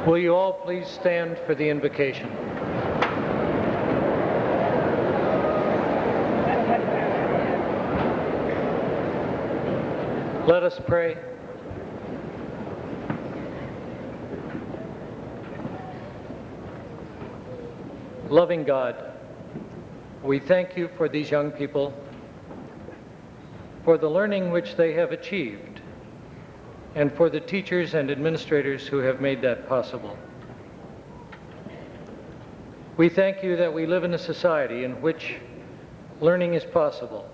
Will you all please stand for the invocation? Let us pray. Loving God, we thank you for these young people, for the learning which they have achieved, and for the teachers and administrators who have made that possible. We thank you that we live in a society in which learning is possible,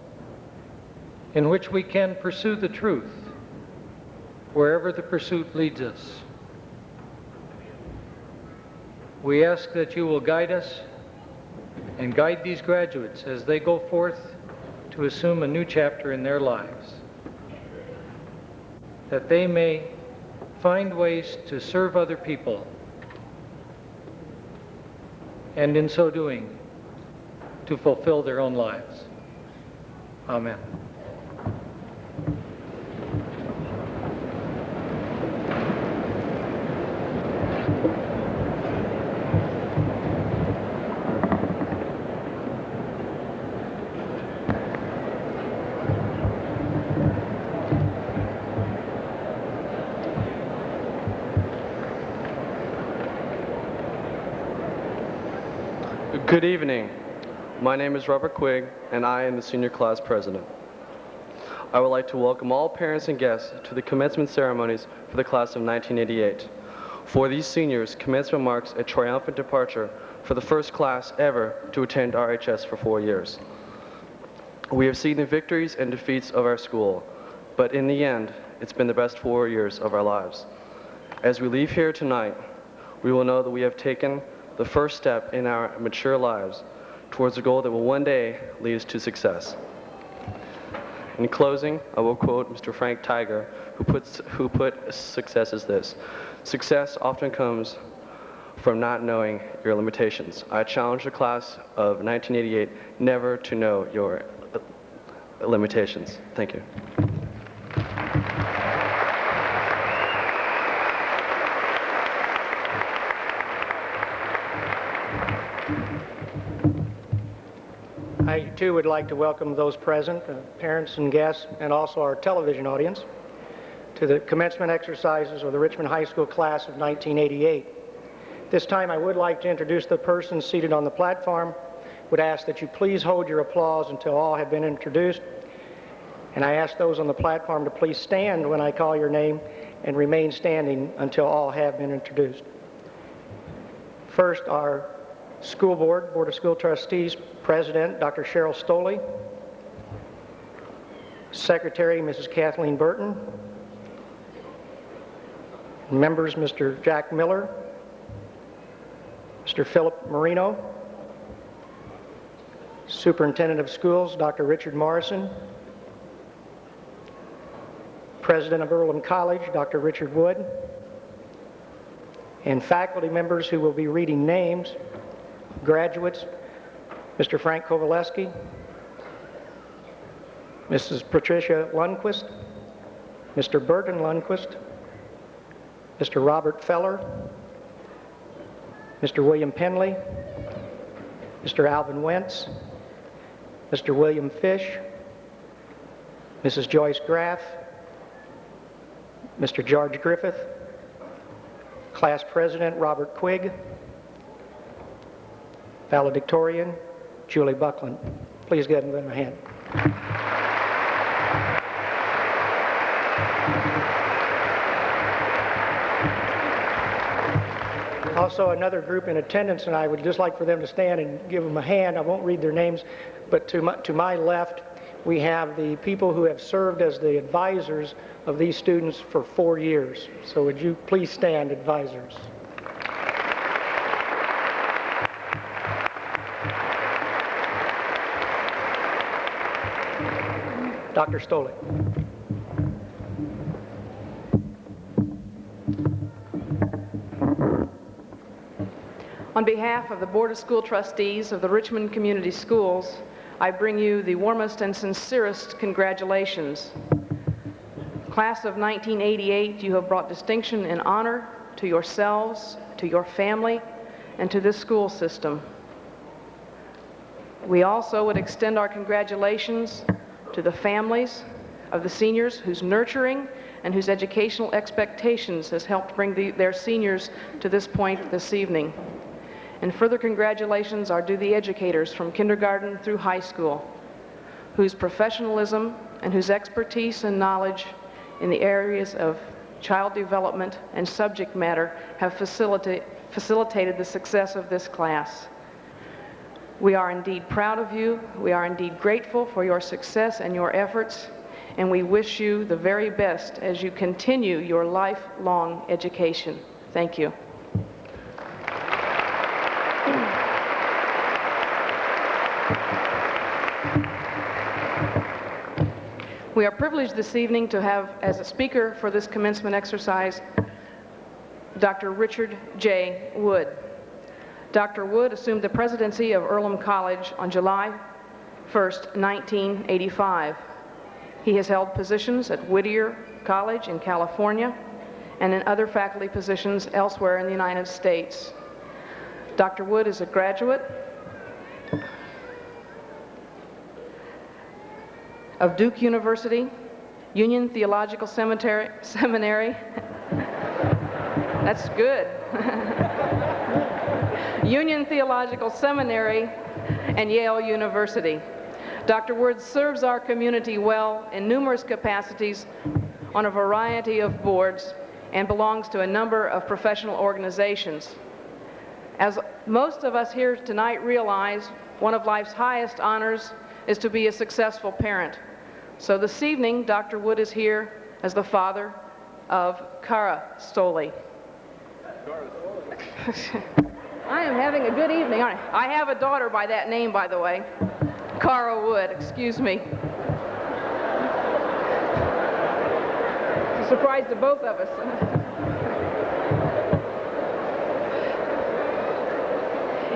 in which we can pursue the truth wherever the pursuit leads us. We ask that you will guide us and guide these graduates as they go forth to assume a new chapter in their lives, that they may find ways to serve other people, and in so doing, to fulfill their own lives. Amen. Good evening. My name is Robert Quigg, and I am the senior class president. I would like to welcome all parents and guests to the commencement ceremonies for the class of 1988. For these seniors, commencement marks a triumphant departure for the first class ever to attend RHS for 4 years. We have seen the victories and defeats of our school, but in the end, it's been the best 4 years of our lives. As we leave here tonight, we will know that we have taken the first step in our mature lives towards a goal that will one day lead us to success. In closing, I will quote Mr. Frank Tiger, who put success as this: "Success often comes from not knowing your limitations." I challenge the class of 1988 never to know your limitations. Thank you. I, too, would like to welcome those present, parents and guests, and also our television audience, to the commencement exercises of the Richmond High School class of 1988. This time, I would like to introduce the persons seated on the platform. Would ask that you please hold your applause until all have been introduced. And I ask those on the platform to please stand when I call your name and remain standing until all have been introduced. First, our School Board, Board of School Trustees, President, Dr. Cheryl Stoley, Secretary, Mrs. Kathleen Burton, members, Mr. Jack Miller, Mr. Philip Marino, Superintendent of Schools, Dr. Richard Morrison, President of Earlham College, Dr. Richard Wood, and faculty members who will be reading names, graduates, Mr. Frank Kowaleski, Mrs. Patricia Lundquist, Mr. Burton Lundquist, Mr. Robert Feller, Mr. William Penley, Mr. Alvin Wentz, Mr. William Fish, Mrs. Joyce Graff, Mr. George Griffith, Class President Robert Quigg, Valedictorian Julie Buckland. Please give them a hand. Also, another group in attendance, and I would just like for them to stand and give them a hand. I won't read their names, but to my left, we have the people who have served as the advisors of these students for 4 years. So would you please stand, advisors? Dr. Stoley. On behalf of the Board of School Trustees of the Richmond Community Schools, I bring you the warmest and sincerest congratulations. Class of 1988, you have brought distinction and honor to yourselves, to your family, and to this school system. We also would extend our congratulations to the families of the seniors whose nurturing and whose educational expectations has helped bring their seniors to this point this evening. And further congratulations are due the educators from kindergarten through high school, whose professionalism and whose expertise and knowledge in the areas of child development and subject matter have facilitated the success of this class. We are indeed proud of you. We are indeed grateful for your success and your efforts, and we wish you the very best as you continue your lifelong education. Thank you. We are privileged this evening to have as a speaker for this commencement exercise Dr. Richard J. Wood. Dr. Wood assumed the presidency of Earlham College on July 1st, 1985. He has held positions at Whittier College in California and in other faculty positions elsewhere in the United States. Dr. Wood is a graduate of Duke University, Union Theological Seminary. That's good. Union Theological Seminary and Yale University. Dr. Wood serves our community well in numerous capacities on a variety of boards and belongs to a number of professional organizations. As most of us here tonight realize, one of life's highest honors is to be a successful parent. So this evening, Dr. Wood is here as the father of Cara Stoley. I am having a good evening, aren't I? I have a daughter by that name, by the way. Cara Wood, excuse me. It's a surprise to both of us.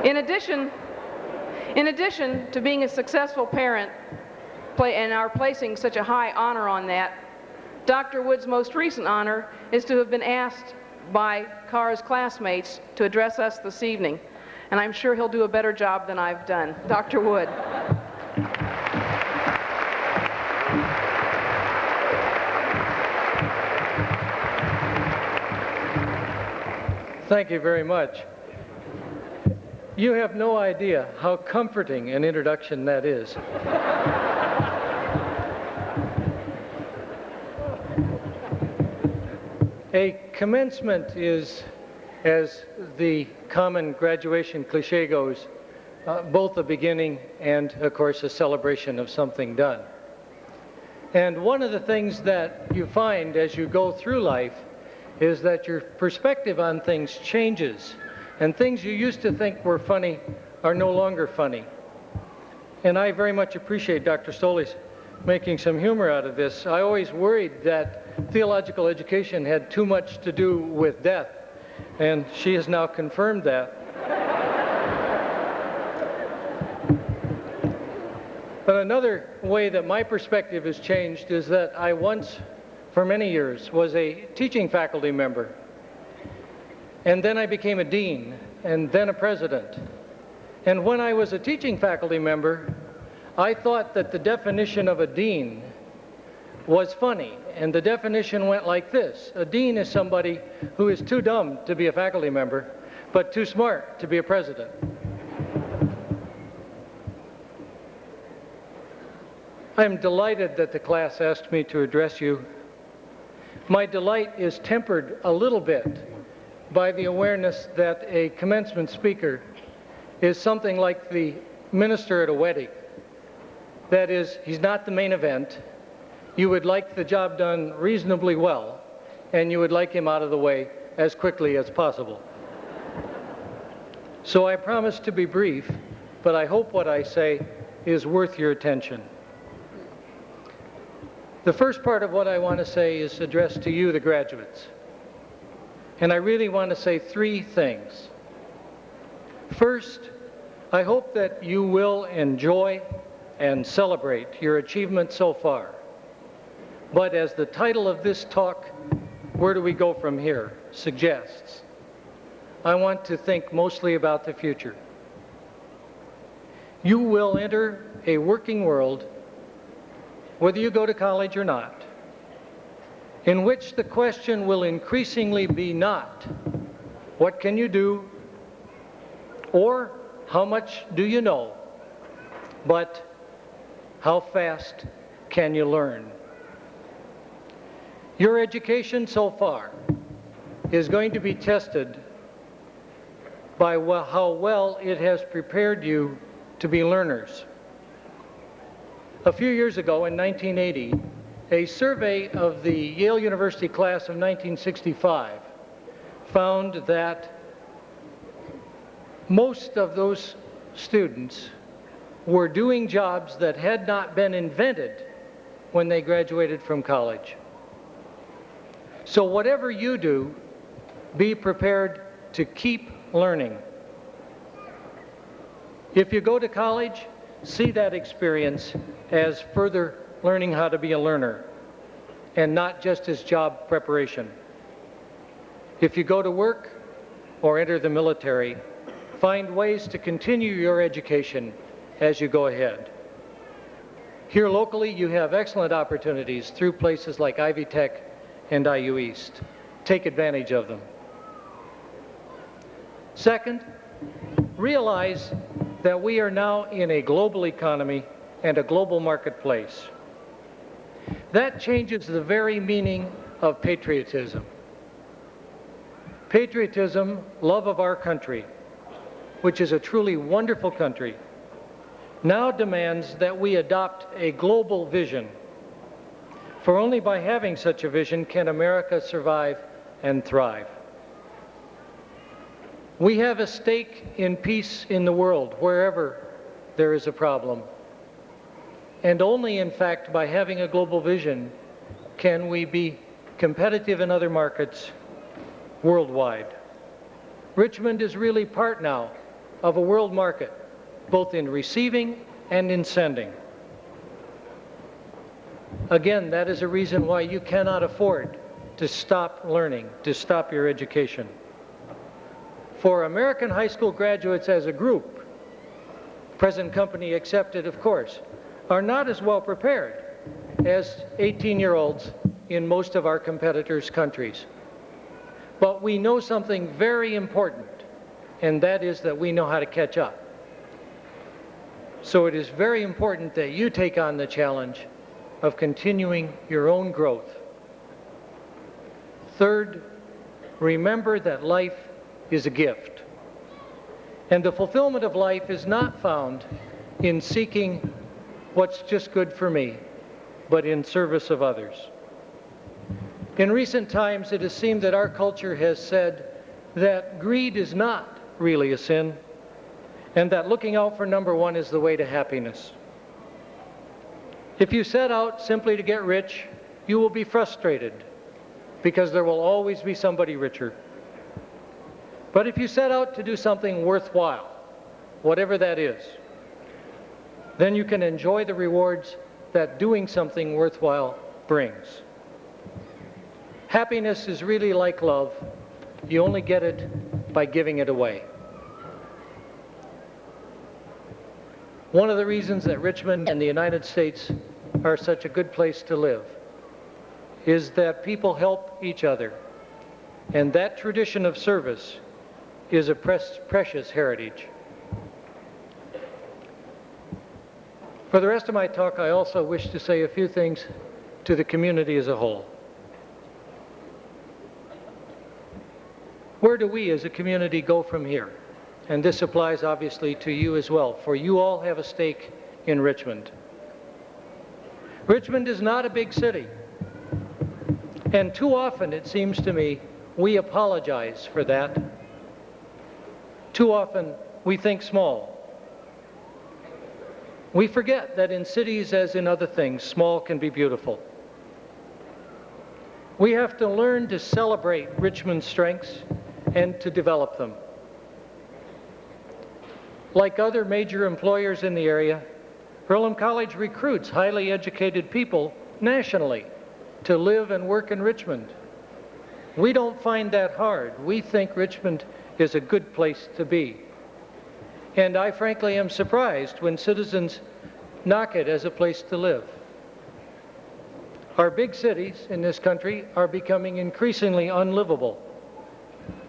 In addition to being a successful parent, and our placing such a high honor on that, Dr. Wood's most recent honor is to have been asked by Cara's classmates to address us this evening. And I'm sure he'll do a better job than I've done. Dr. Wood. Thank you very much. You have no idea how comforting an introduction that is. A commencement is, as the common graduation cliche goes, both a beginning and, of course, a celebration of something done. And one of the things that you find as you go through life is that your perspective on things changes, and things you used to think were funny are no longer funny. And I very much appreciate Dr. Stoley's making some humor out of this. I always worried that theological education had too much to do with death, and she has now confirmed that. But another way that my perspective has changed is that I once, for many years, was a teaching faculty member. And then I became a dean, and then a president. And when I was a teaching faculty member, I thought that the definition of a dean was funny, and the definition went like this. A dean is somebody who is too dumb to be a faculty member, but too smart to be a president. I am delighted that the class asked me to address you. My delight is tempered a little bit by the awareness that a commencement speaker is something like the minister at a wedding. That is, he's not the main event. You would like the job done reasonably well, and you would like him out of the way as quickly as possible. So I promise to be brief, but I hope what I say is worth your attention. The first part of what I want to say is addressed to you, the graduates. And I really want to say three things. First, I hope that you will enjoy and celebrate your achievements so far. But as the title of this talk where do we go from here, suggests, I want to think mostly about the future. You will enter a working world, whether you go to college or not, in which the question will increasingly be not, what can you do, or how much do you know, but how fast can you learn? Your education so far is going to be tested by how well it has prepared you to be learners. A few years ago, in 1980, a survey of the Yale University class of 1965 found that most of those students were doing jobs that had not been invented when they graduated from college. So whatever you do, be prepared to keep learning. If you go to college, see that experience as further learning how to be a learner and not just as job preparation. If you go to work or enter the military, find ways to continue your education as you go ahead. Here locally, you have excellent opportunities through places like Ivy Tech and IU East. Take advantage of them. Second, realize that we are now in a global economy and a global marketplace. That changes the very meaning of patriotism. Patriotism, love of our country, which is a truly wonderful country, now demands that we adopt a global vision. For only by having such a vision can America survive and thrive. We have a stake in peace in the world wherever there is a problem. And only, in fact, by having a global vision can we be competitive in other markets worldwide. Richmond is really part now of a world market, both in receiving and in sending. Again, that is a reason why you cannot afford to stop learning, to stop your education. For American high school graduates as a group, present company accepted, of course, are not as well prepared as 18-year-olds in most of our competitors' countries. But we know something very important, and that is that we know how to catch up. So it is very important that you take on the challenge of continuing your own growth. Third, remember that life is a gift. And the fulfillment of life is not found in seeking what's just good for me, but in service of others. In recent times, it has seemed that our culture has said that greed is not really a sin, and that looking out for number one is the way to happiness. If you set out simply to get rich, you will be frustrated, because there will always be somebody richer. But if you set out to do something worthwhile, whatever that is, then you can enjoy the rewards that doing something worthwhile brings. Happiness is really like love. You only get it by giving it away. One of the reasons that Richmond and the United States are such a good place to live is that people help each other. And that tradition of service is a precious heritage. For the rest of my talk, I also wish to say a few things to the community as a whole. Where do we as a community go from here? And this applies obviously to you as well, for you all have a stake in Richmond. Richmond is not a big city. And too often, it seems to me, we apologize for that. Too often, we think small. We forget that in cities, as in other things, small can be beautiful. We have to learn to celebrate Richmond's strengths and to develop them. Like other major employers in the area, Earlham College recruits highly educated people nationally to live and work in Richmond. We don't find that hard. We think Richmond is a good place to be. And I frankly am surprised when citizens knock it as a place to live. Our big cities in this country are becoming increasingly unlivable.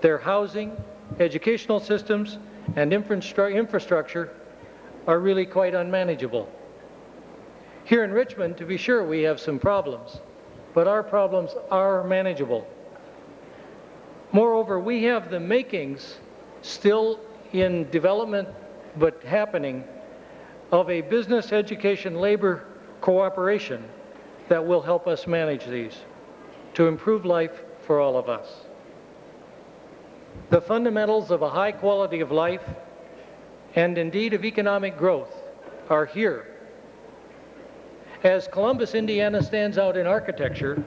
Their housing, educational systems, and infrastructure are really quite unmanageable. Here in Richmond, to be sure, we have some problems, but our problems are manageable. Moreover, we have the makings still in development, but happening, of a business, education, labor cooperation that will help us manage these to improve life for all of us. The fundamentals of a high quality of life and indeed of economic growth are here. As Columbus, Indiana stands out in architecture,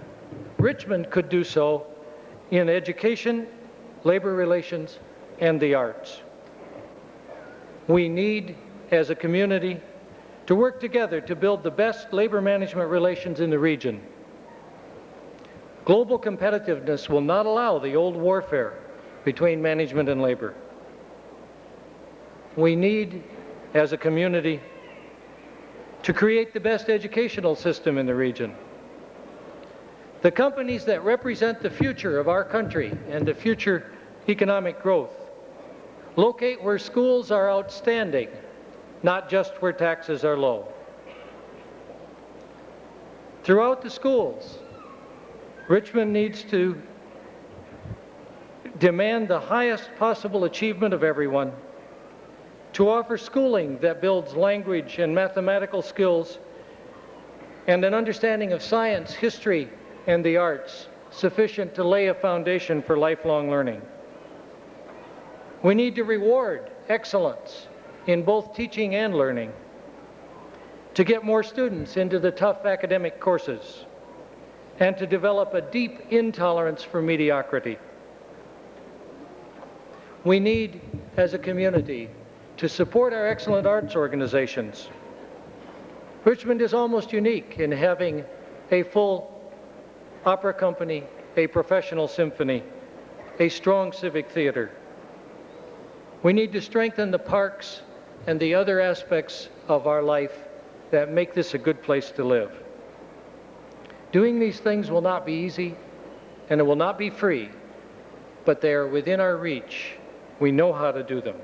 Richmond could do so in education, labor relations, and the arts. We need, as a community, to work together to build the best labor management relations in the region. Global competitiveness will not allow the old warfare between management and labor. We need, as a community, to create the best educational system in the region. The companies that represent the future of our country and the future economic growth locate where schools are outstanding, not just where taxes are low. Throughout the schools, Richmond needs to demand the highest possible achievement of everyone, to offer schooling that builds language and mathematical skills and an understanding of science, history, and the arts sufficient to lay a foundation for lifelong learning. We need to reward excellence in both teaching and learning, to get more students into the tough academic courses, and to develop a deep intolerance for mediocrity. We need, as a community, to support our excellent arts organizations. Richmond is almost unique in having a full opera company, a professional symphony, a strong civic theater. We need to strengthen the parks and the other aspects of our life that make this a good place to live. Doing these things will not be easy, and it will not be free, but they are within our reach. We know how to do them.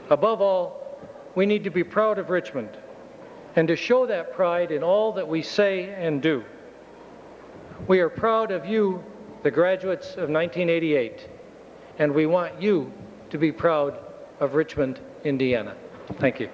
Above all, we need to be proud of Richmond and to show that pride in all that we say and do. We are proud of you, the graduates of 1988, and we want you to be proud of Richmond, Indiana. Thank you.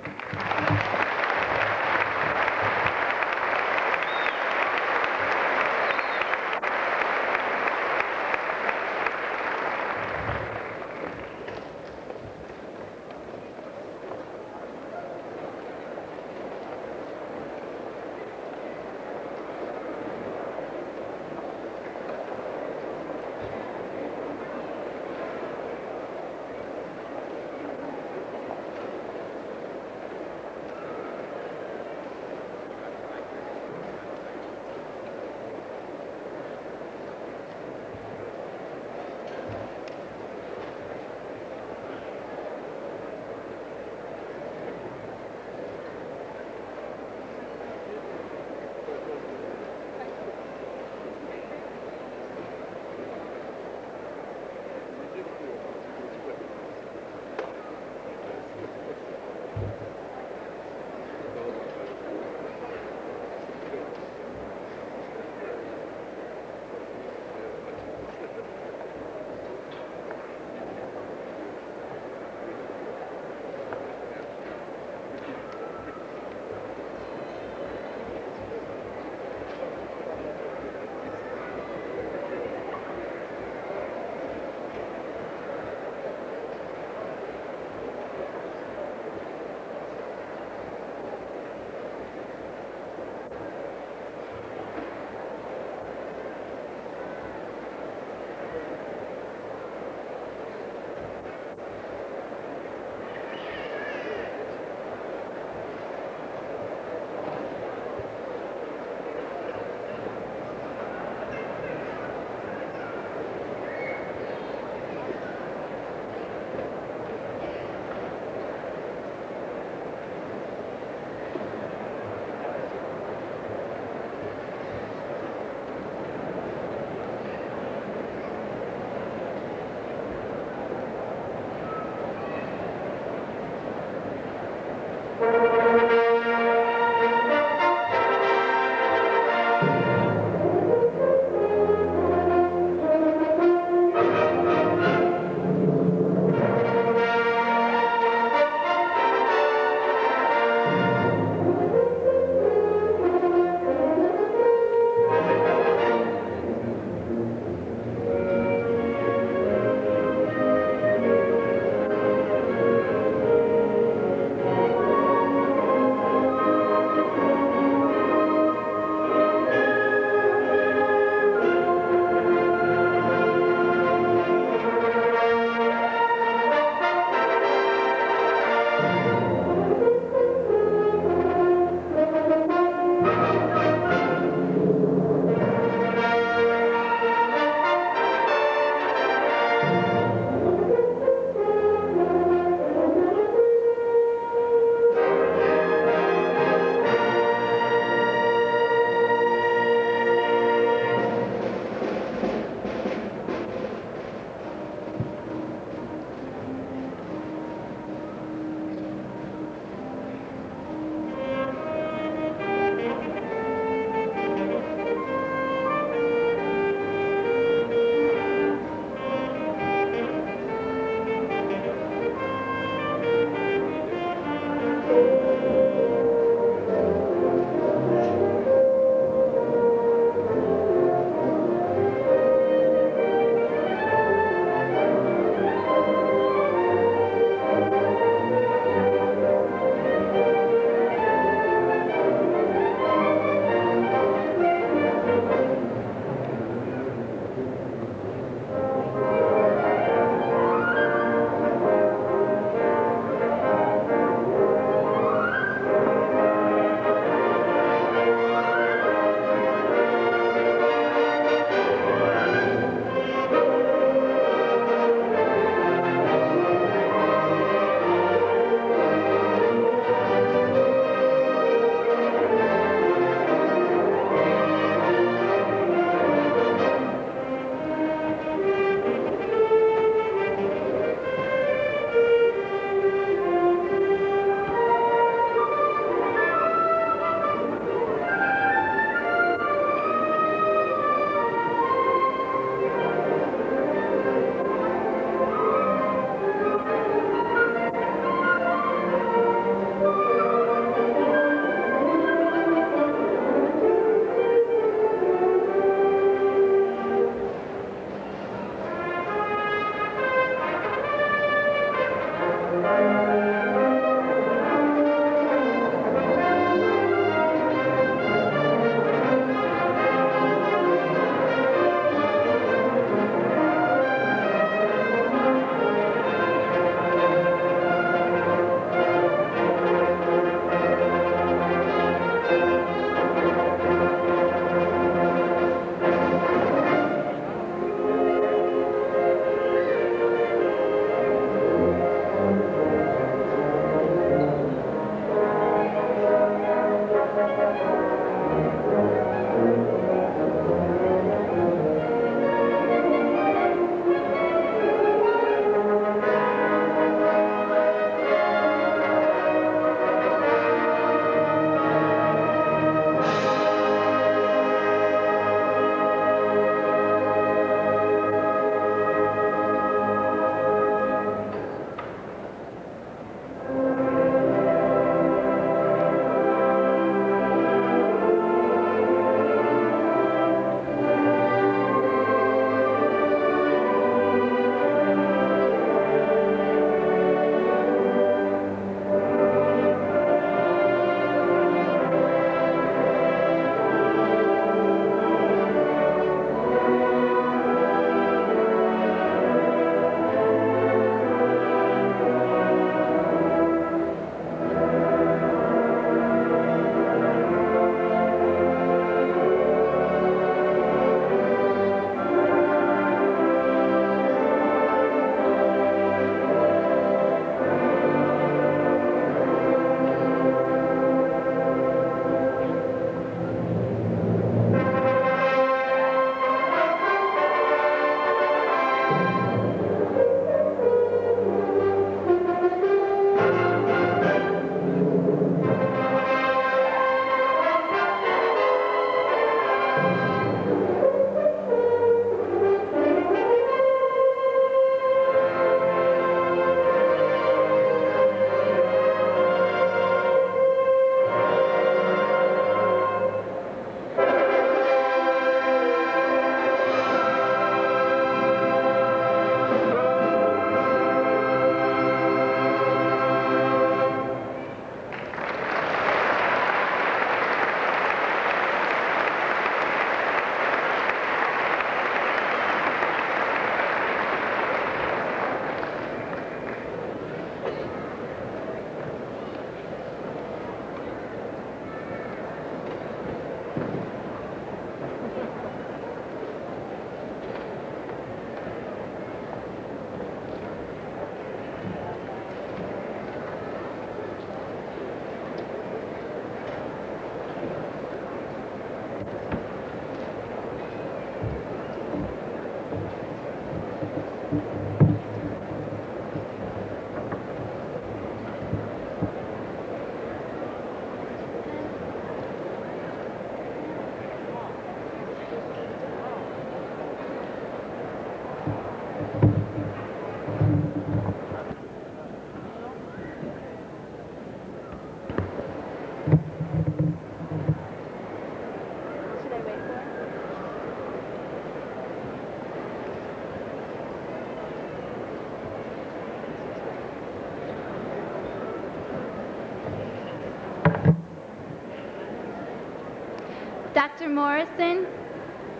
Dr. Morrison,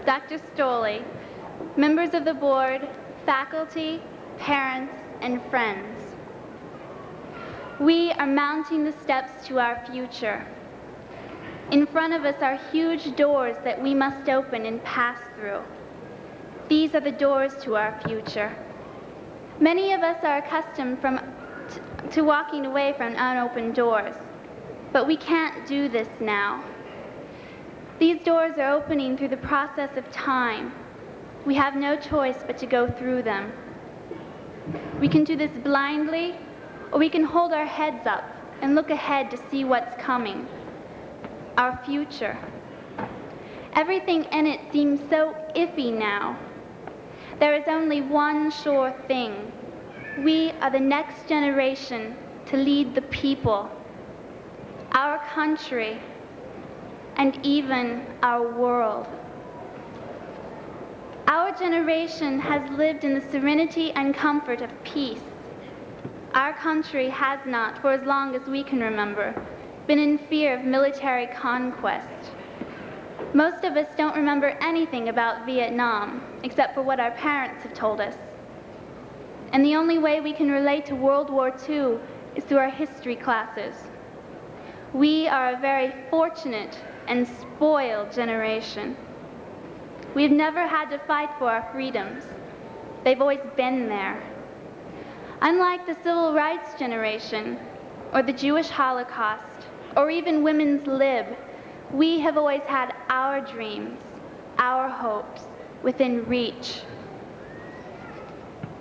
Dr. Stoley, members of the board, faculty, parents, and friends. We are mounting the steps to our future. In front of us are huge doors that we must open and pass through. These are the doors to our future. Many of us are accustomed to walking away from unopened doors, but we can't do this now. These doors are opening through the process of time. We have no choice but to go through them. We can do this blindly, or we can hold our heads up and look ahead to see what's coming. Our future. Everything in it seems so iffy now. There is only one sure thing. We are the next generation to lead the people, our country, and even our world. Our generation has lived in the serenity and comfort of peace. Our country has not, for as long as we can remember, been in fear of military conquest. Most of us don't remember anything about Vietnam, except for what our parents have told us. And the only way we can relate to World War II is through our history classes. We are a very fortunate and spoiled generation. We've never had to fight for our freedoms. They've always been there. Unlike the civil rights generation, or the Jewish Holocaust, or even women's lib, we have always had our dreams, our hopes, within reach.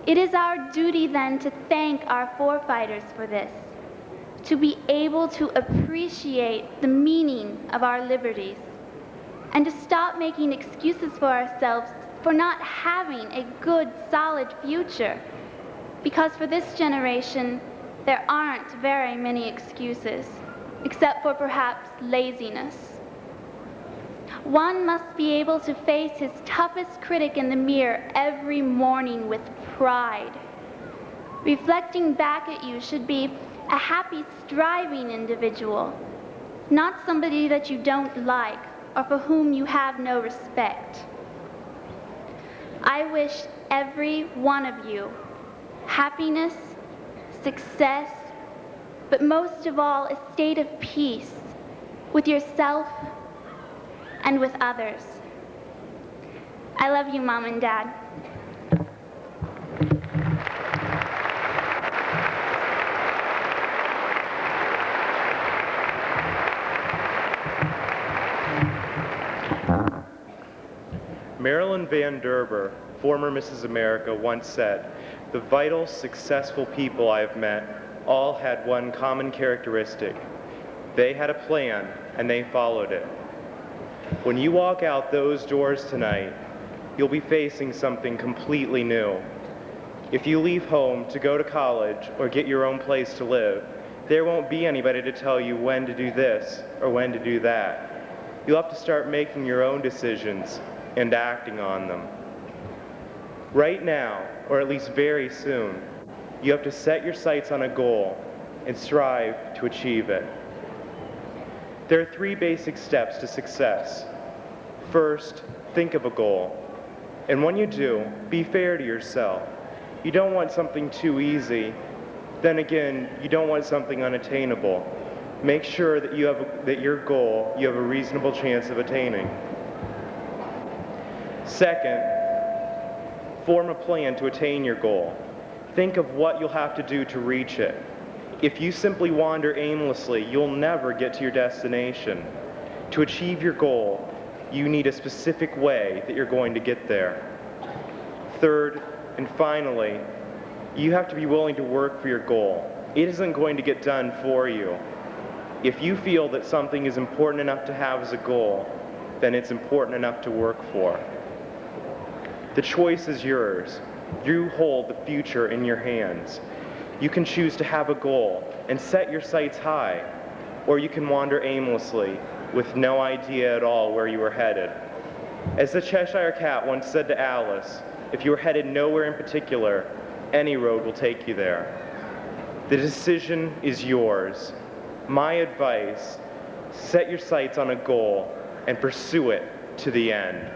It is our duty then to thank our forefighters for this, to be able to appreciate the meaning of our liberties, and to stop making excuses for ourselves for not having a good, solid future. Because for this generation, there aren't very many excuses, except for perhaps laziness. One must be able to face his toughest critic in the mirror every morning with pride. Reflecting back at you should be a happy, striving individual, not somebody that you don't like or for whom you have no respect. I wish every one of you happiness, success, but most of all, a state of peace with yourself and with others. I love you, Mom and Dad. Marilyn Van Derber, former Mrs. America, once said, "The vital, successful people I have met all had one common characteristic. They had a plan, and they followed it." When you walk out those doors tonight, you'll be facing something completely new. If you leave home to go to college or get your own place to live, there won't be anybody to tell you when to do this or when to do that. You'll have to start making your own decisions and acting on them. Right now, or at least very soon, you have to set your sights on a goal and strive to achieve it. There are 3 basic steps to success. First, think of a goal. And when you do, be fair to yourself. You don't want something too easy. Then again, you don't want something unattainable. Make sure that your goal you have a reasonable chance of attaining. Second, form a plan to attain your goal. Think of what you'll have to do to reach it. If you simply wander aimlessly, you'll never get to your destination. To achieve your goal, you need a specific way that you're going to get there. Third, and finally, you have to be willing to work for your goal. It isn't going to get done for you. If you feel that something is important enough to have as a goal, then it's important enough to work for. The choice is yours. You hold the future in your hands. You can choose to have a goal and set your sights high, or you can wander aimlessly with no idea at all where you are headed. As the Cheshire Cat once said to Alice, if you are headed nowhere in particular, any road will take you there. The decision is yours. My advice, set your sights on a goal and pursue it to the end.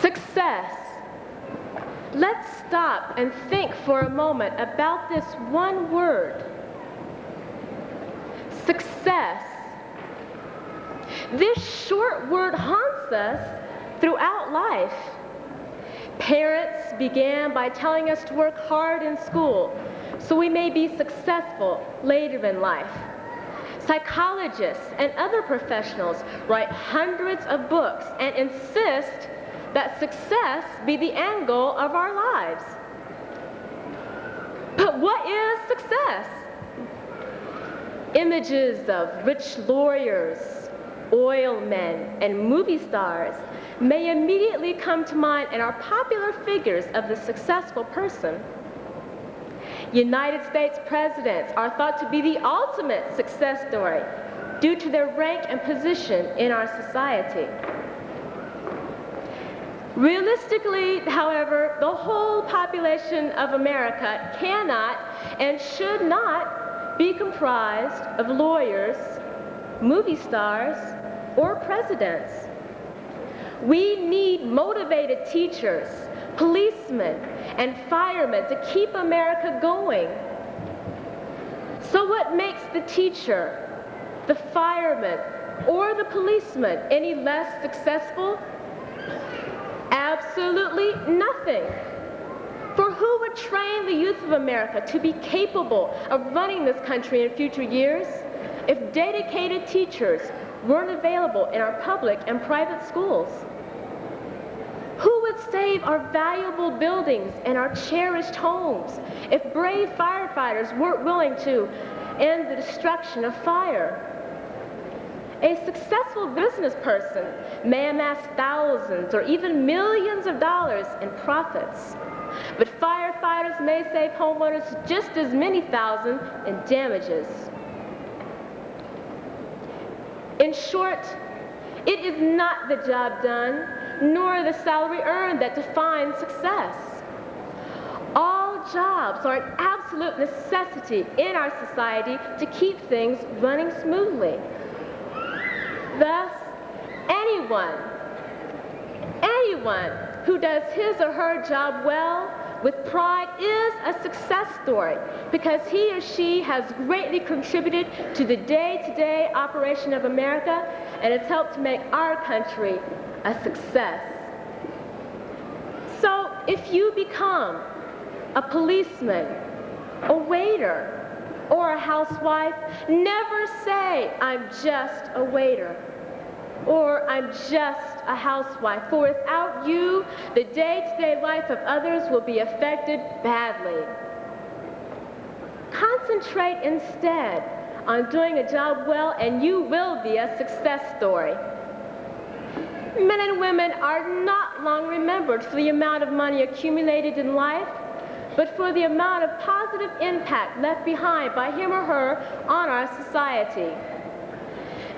Success. Let's stop and think for a moment about this one word. Success. This short word haunts us throughout life. Parents began by telling us to work hard in school so we may be successful later in life. Psychologists and other professionals write hundreds of books and insist that success be the end goal of our lives. But what is success? Images of rich lawyers, oil men, and movie stars may immediately come to mind and are popular figures of the successful person. United States presidents are thought to be the ultimate success story due to their rank and position in our society. Realistically, however, the whole population of America cannot and should not be comprised of lawyers, movie stars, or presidents. We need motivated teachers, policemen, and firemen to keep America going. So what makes the teacher, the fireman, or the policeman any less successful? Absolutely nothing. For who would train the youth of America to be capable of running this country in future years if dedicated teachers weren't available in our public and private schools? Who would save our valuable buildings and our cherished homes if brave firefighters weren't willing to end the destruction of fire? A successful business person may amass thousands or even millions of dollars in profits, but firefighters may save homeowners just as many thousands in damages. In short, it is not the job done, nor the salary earned that defines success. All jobs are an absolute necessity in our society to keep things running smoothly. Thus, anyone who does his or her job well with pride is a success story because he or she has greatly contributed to the day-to-day operation of America and has helped to make our country a success. So if you become a policeman, a waiter, or a housewife, never say, "I'm just a waiter," or "I'm just a housewife," for without you, the day-to-day life of others will be affected badly. Concentrate instead on doing a job well, and you will be a success story. Men and women are not long remembered for the amount of money accumulated in life, but for the amount of positive impact left behind by him or her on our society.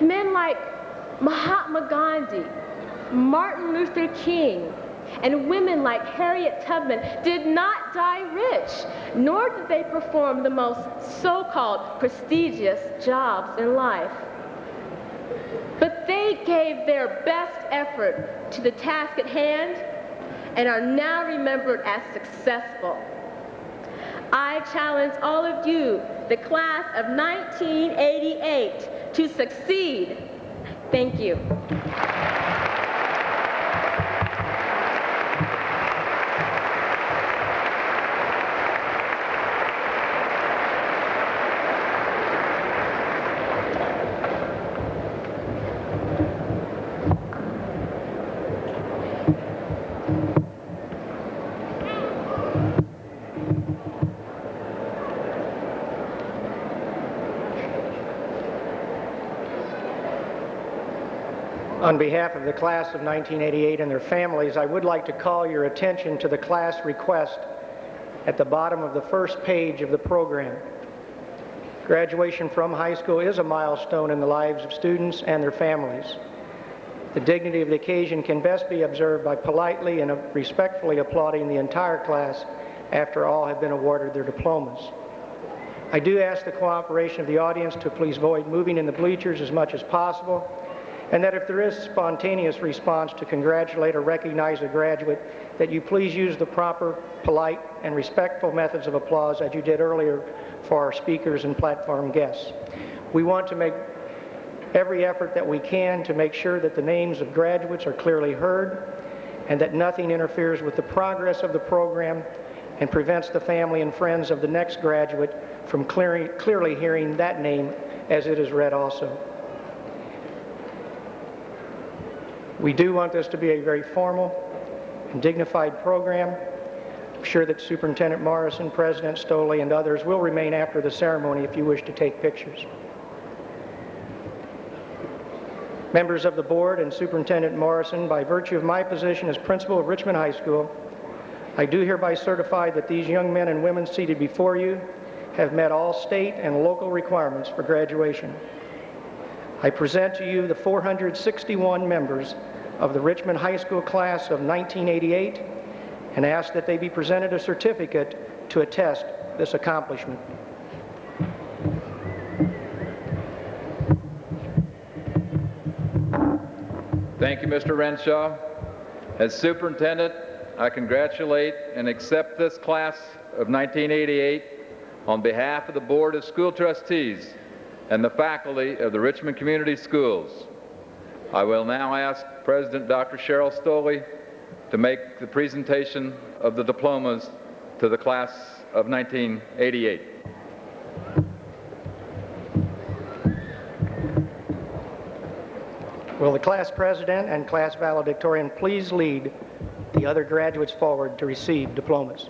Men like Mahatma Gandhi, Martin Luther King, and women like Harriet Tubman did not die rich, nor did they perform the most so-called prestigious jobs in life. But they gave their best effort to the task at hand and are now remembered as successful. I challenge all of you, the class of 1988, to succeed. Thank you. On behalf of the class of 1988 and their families, I would like to call your attention to the class request at the bottom of the first page of the program. Graduation from high school is a milestone in the lives of students and their families. The dignity of the occasion can best be observed by politely and respectfully applauding the entire class after all have been awarded their diplomas. I do ask the cooperation of the audience to please avoid moving in the bleachers as much as possible, and that if there is spontaneous response to congratulate or recognize a graduate, that you please use the proper, polite, and respectful methods of applause as you did earlier for our speakers and platform guests. We want to make every effort that we can to make sure that the names of graduates are clearly heard and that nothing interferes with the progress of the program and prevents the family and friends of the next graduate from clearly hearing that name as it is read also. We do want this to be a very formal and dignified program. I'm sure that Superintendent Morrison, President Stoley, and others will remain after the ceremony if you wish to take pictures. Members of the board and Superintendent Morrison, by virtue of my position as principal of Richmond High School, I do hereby certify that these young men and women seated before you have met all state and local requirements for graduation. I present to you the 461 members of the Richmond High School class of 1988 and ask that they be presented a certificate to attest this accomplishment. Thank you, Mr. Renshaw. As superintendent, I congratulate and accept this class of 1988 on behalf of the Board of School Trustees and the faculty of the Richmond Community Schools. I will now ask President Dr. Cheryl Stoley to make the presentation of the diplomas to the class of 1988. Will the class president and class valedictorian please lead the other graduates forward to receive diplomas?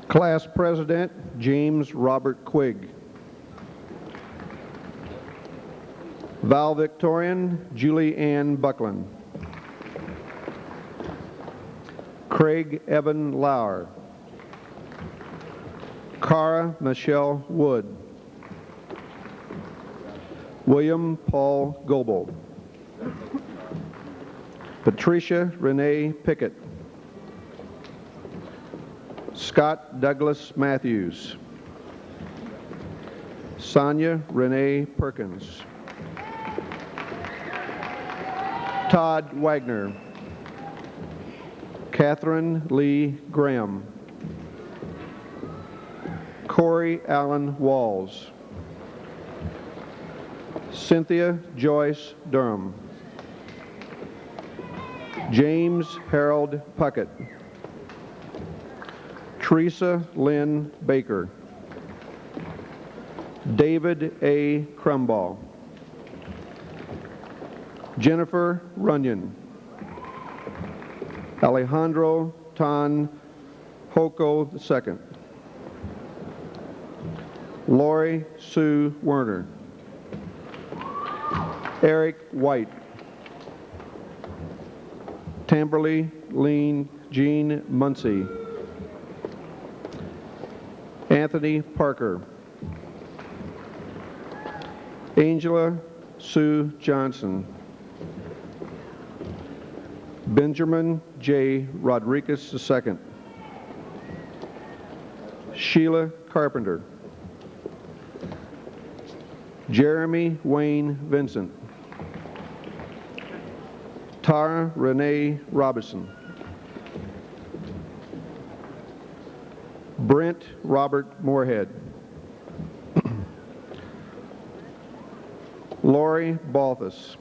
Class President, James Robert Quigg. Valedictorian, Julie Ann Buckland. Craig Evan Lauer. Cara Michelle Wood. William Paul Goebel. Patricia Renee Pickett. Scott Douglas Matthews. Sonia Renee Perkins. Todd Wagner. Catherine Lee Graham. Corey Allen Walls. Cynthia Joyce Durham. James Harold Puckett. Teresa Lynn Baker. David A. Crumball. Jennifer Runyon. Alejandro Tan Hoko II. Lori Sue Werner. Eric White. Tamberly Lean Jean Muncie. Anthony Parker. Angela Sue Johnson. Benjamin J. Rodriguez II. Sheila Carpenter. Jeremy Wayne Vincent. Tara Renee Robinson. Brent Robert Moorhead. Lori Balthus.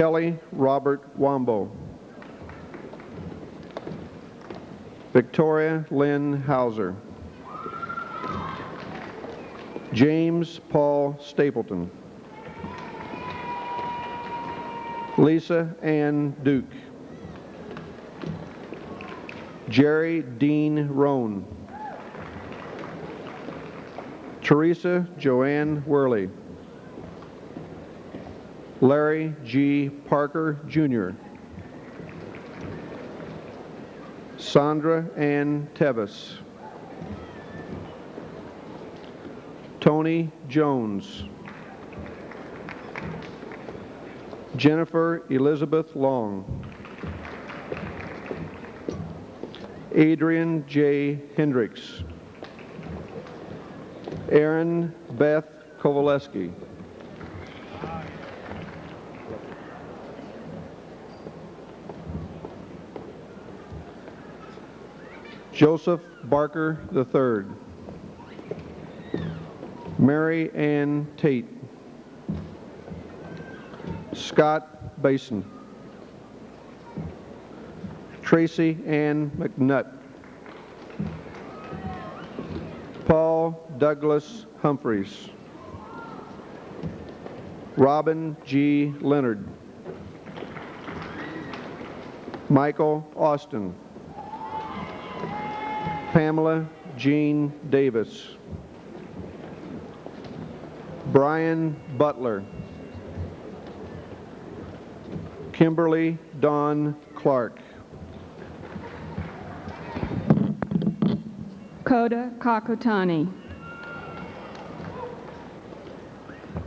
Kelly Robert Wambo. Victoria Lynn Hauser. James Paul Stapleton. Lisa Ann Duke. Jerry Dean Roan. Teresa Joanne Worley. Larry G. Parker, Jr. Sandra Ann Tevis. Tony Jones. Jennifer Elizabeth Long. Adrian J. Hendricks. Erin Beth Kowaleski. Joseph Barker III. Mary Ann Tate. Scott Basin. Tracy Ann McNutt. Paul Douglas Humphreys. Robin G. Leonard. Michael Austin. Pamela Jean Davis. Brian Butler. Kimberly Dawn Clark. Coda Kakotani.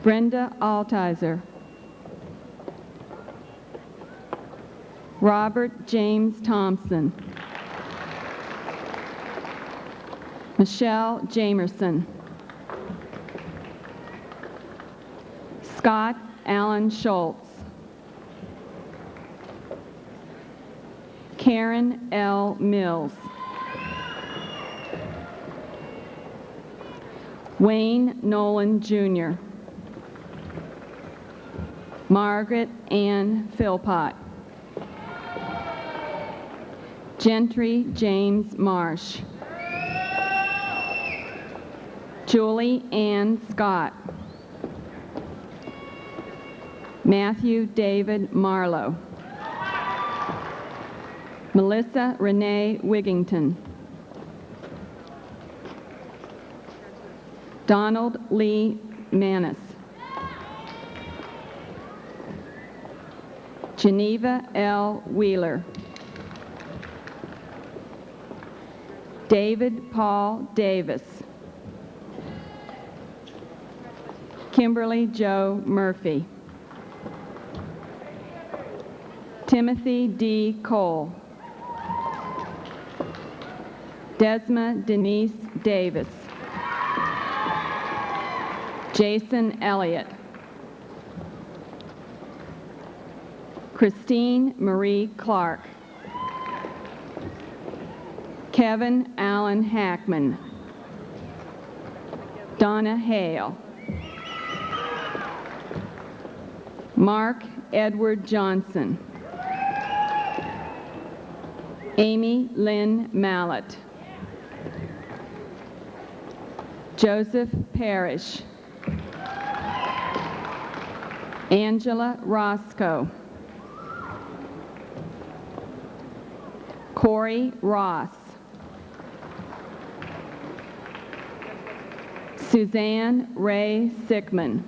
Brenda Altizer. Robert James Thompson. Michelle Jamerson. Scott Allen Schultz. Karen L. Mills. Wayne Nolan, Jr. Margaret Ann Philpott. Gentry James Marsh. Julie Ann Scott. Matthew David Marlowe. Melissa Renee Wigington. Donald Lee Manis. Geneva L. Wheeler. David Paul Davis. Kimberly Joe Murphy. Timothy D. Cole. Desma Denise Davis. Jason Elliott. Christine Marie Clark. Kevin Allen Hackman. Donna Hale. Mark Edward Johnson. Amy Lynn Mallett. Joseph Parrish. Angela Roscoe. Corey Ross. Suzanne Ray Sickman.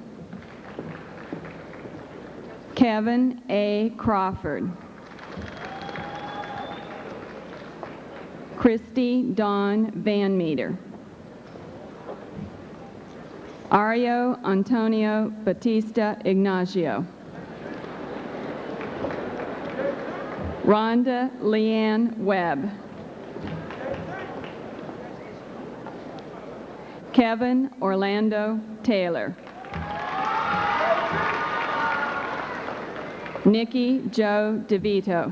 Kevin A. Crawford. Christy Dawn Van Meter. Ario Antonio Batista Ignacio. Rhonda Leanne Webb. Kevin Orlando Taylor. Nikki Joe DeVito.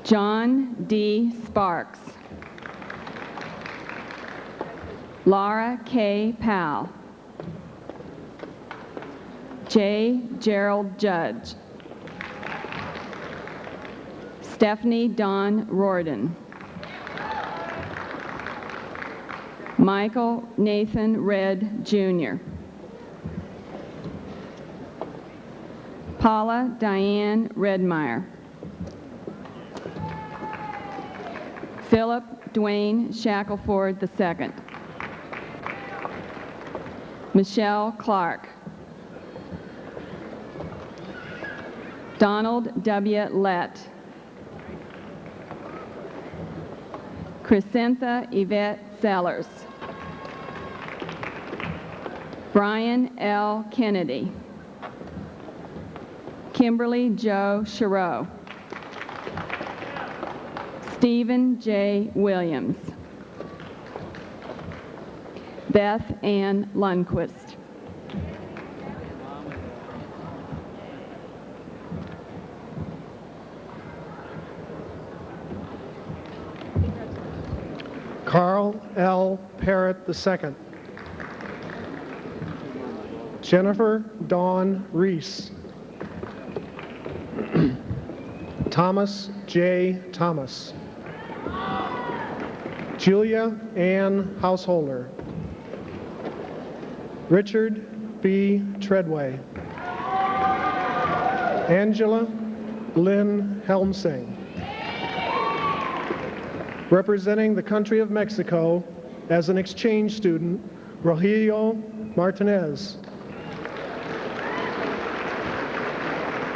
John D. Sparks. Laura K. Powell. J. Gerald Judge. Stephanie Dawn Rorden. Michael Nathan Red, Jr. Paula Diane Redmeyer. Philip Dwayne Shackelford II. Michelle Clark. Donald W. Lett. Chrysantha Yvette Sellers. Brian L. Kennedy. Kimberly Jo Chereau. Stephen J. Williams. Beth Ann Lundquist. Carl L. Parrott II. Jennifer Dawn Reese. Thomas J. Thomas. Julia Ann Householder. Richard B. Treadway. Angela Lynn Helmsing. Representing the country of Mexico as an exchange student, Rogelio Martinez.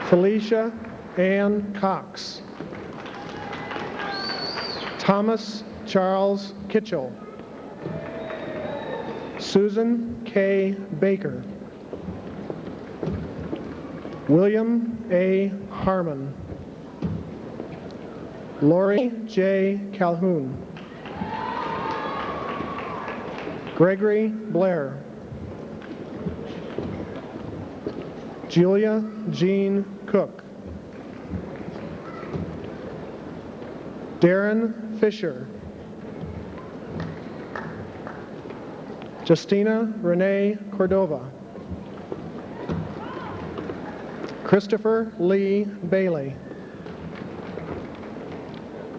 Felicia Ann Cox. Thomas Charles Kitchell. Susan K. Baker. William A. Harmon. Lori J. Calhoun. Gregory Blair. Julia Jean Cook. Darren Fisher. Justina Renee Cordova. Christopher Lee Bailey.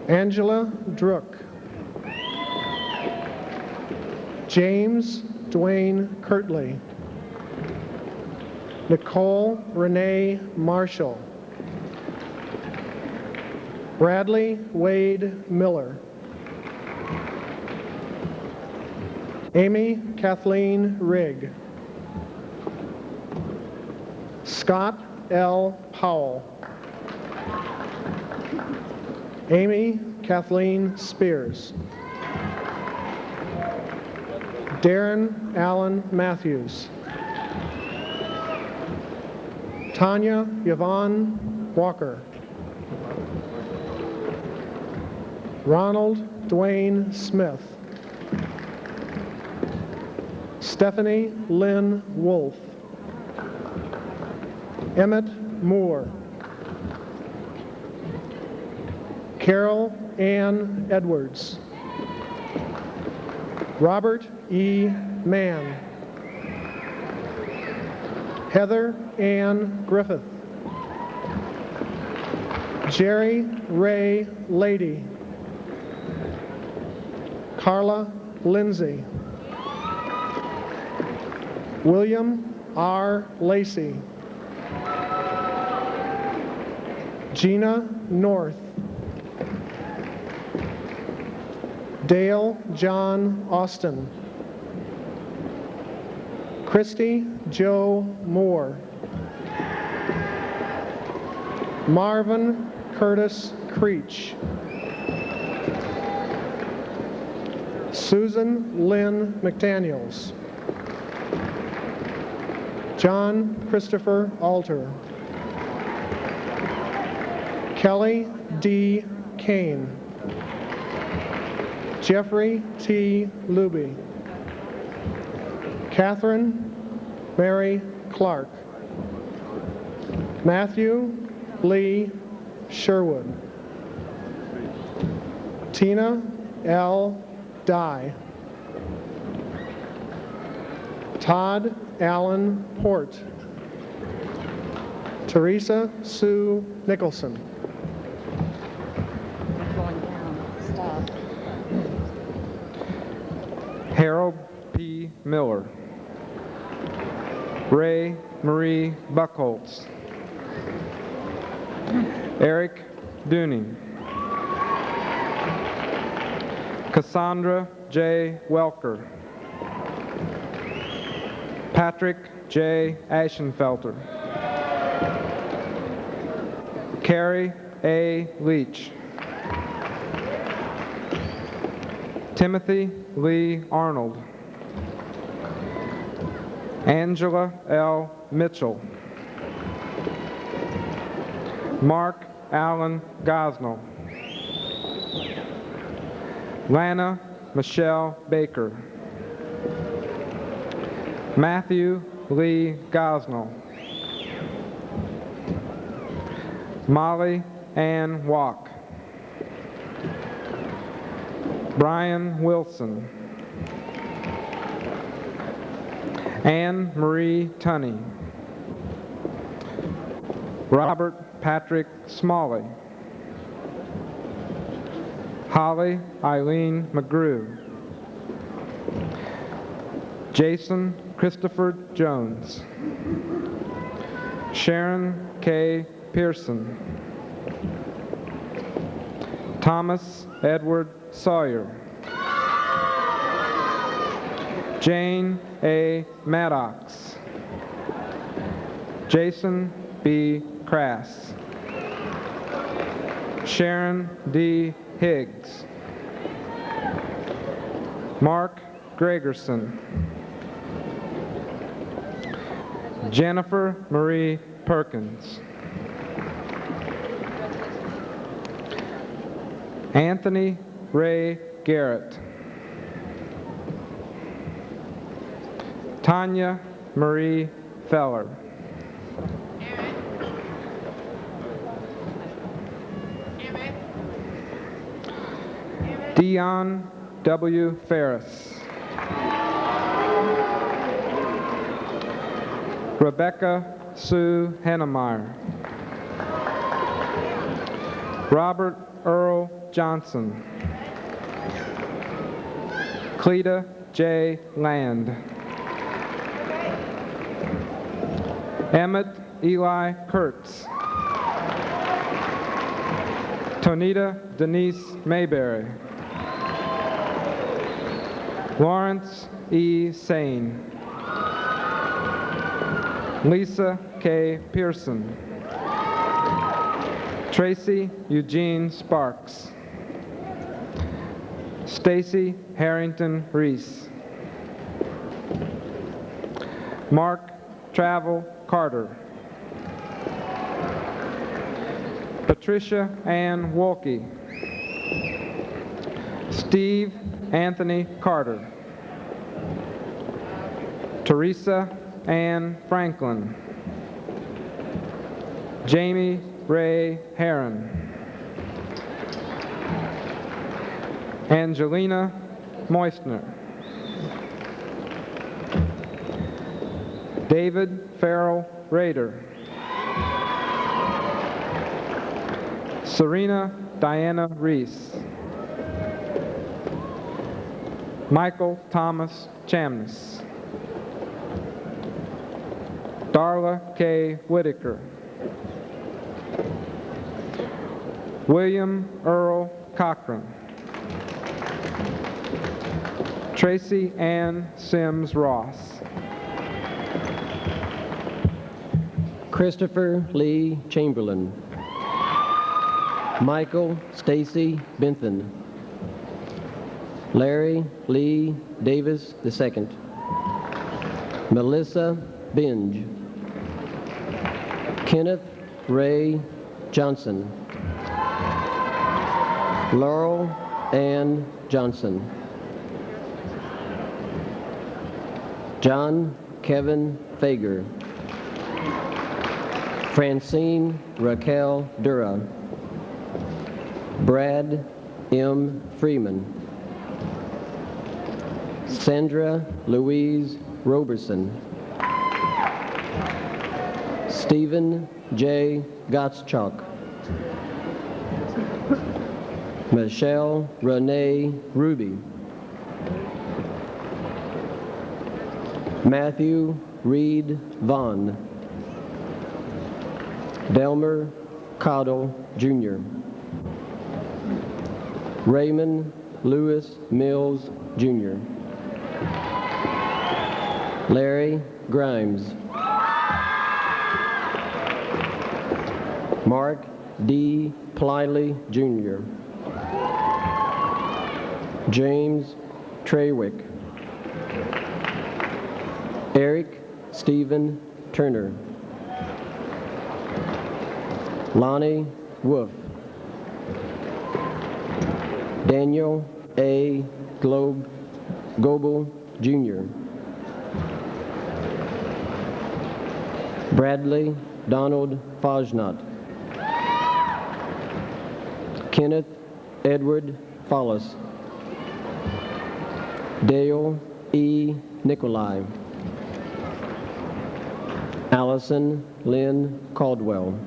Angela Drook. James Dwayne Kirtley. Nicole Renee Marshall. Bradley Wade Miller. Amy Kathleen Rigg. Scott L. Powell. Amy Kathleen Spears. Darren Allen Matthews. Tanya Yvonne Walker. Ronald Dwayne Smith. Stephanie Lynn Wolf. Emmett Moore. Carol Ann Edwards. Robert E. Mann. Heather Ann Griffith. Jerry Ray Lady. Carla Lindsay. William R. Lacey. Gina North. Dale John Austin. Christy Joe Moore. Marvin Curtis Creech. Susan Lynn McDaniels. John Christopher Alter. Kelly D. Kane. Jeffrey T. Luby. Catherine Mary Clark. Matthew Lee Sherwood. Tina L. Dye. Todd Allen Port. Teresa Sue Nicholson. Harold P. Miller. Ray Marie Buckholtz. Eric Dooning. Cassandra J. Welker. Patrick J. Ashenfelter. Carrie A. Leach. Timothy Lee Arnold. Angela L. Mitchell. Mark Allen Gosnell. Lana Michelle Baker. Matthew Lee Gosnell. Molly Ann Walk. Brian Wilson. Anne Marie Tunney. Robert Patrick Smalley. Holly Eileen McGrew. Jason Christopher Jones. Sharon K. Pearson. Thomas Edward Sawyer. Jane A. Maddox. Jason B. Crass. Sharon D. Higgs. Mark Gregerson. Jennifer Marie Perkins. Anthony Ray Garrett. Tanya Marie Feller. Dion W. Ferris. Rebecca Sue Hennemeyer. Robert Earl Johnson. Cleta J. Land. Emmett Eli Kurtz. Tonita Denise Mayberry. Lawrence E. Sane. Lisa K. Pearson. Tracy Eugene Sparks. Stacy Harrington Reese. Mark Travel Carter. Patricia Ann Wolke. Steve Anthony Carter. Teresa Ann Franklin. Jamie Ray Heron. Angelina Moistner. David Farrell Rader. Serena Diana Reese. Michael Thomas Chamness. Darla K. Whitaker. William Earl Cochran. Tracy Ann Sims Ross. Christopher Lee Chamberlain. Michael Stacy Bentham. Larry Lee Davis II. Melissa Binge. Kenneth Ray Johnson. Laurel Ann Johnson. John Kevin Fager. Francine Raquel Dura. Brad M. Freeman. Sandra Louise Roberson. Stephen J. Gottschalk. Michelle Renee Ruby. Matthew Reed Vaughn. Delmer Cottle, Jr. Raymond Lewis Mills, Jr. Larry Grimes. Mark D. Pliley, Jr. James Trawick. Eric Stephen Turner. Lonnie Wolf. Daniel A. Goebel, Jr. Bradley Donald Fosnot. Kenneth Edward Follis. Dale E. Nikolai. Allison Lynn Caldwell.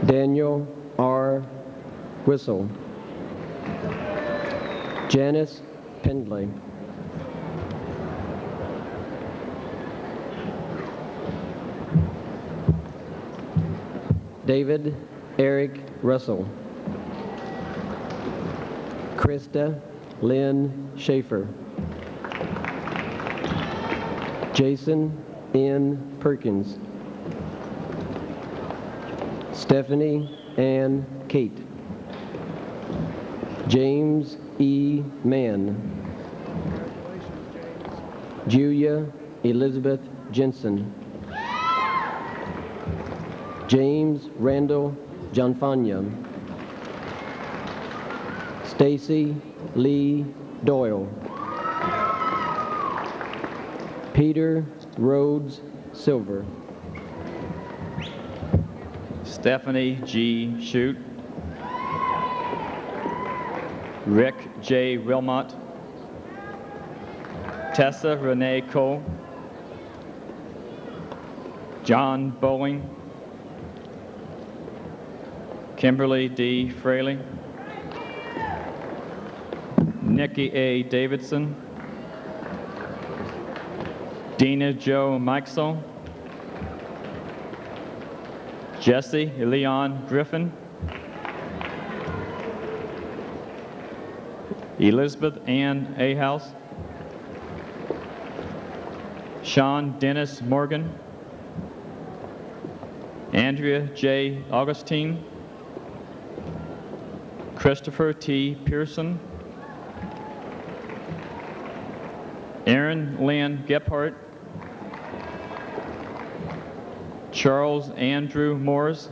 Daniel R. Whistle. Janice Pendley. David Eric Russell. Krista Lynn Schaefer. Jason N. Perkins. Stephanie Ann Kate. James E. Mann. Julia Elizabeth Jensen. James Randall Johnfanya. Stacy Lee Doyle. Peter Rhodes Silver. Stephanie G. Shute. Rick J. Wilmot. Tessa Renee Cole. John Bowling. Kimberly D. Fraley. Nikki A. Davidson. Dina Jo Mikesel. Jesse Leon Griffin. Elizabeth Ann Ahouse. Sean Dennis Morgan. Andrea J. Augustine. Christopher T. Pearson. Aaron Lynn Gephardt. Charles Andrew Morris.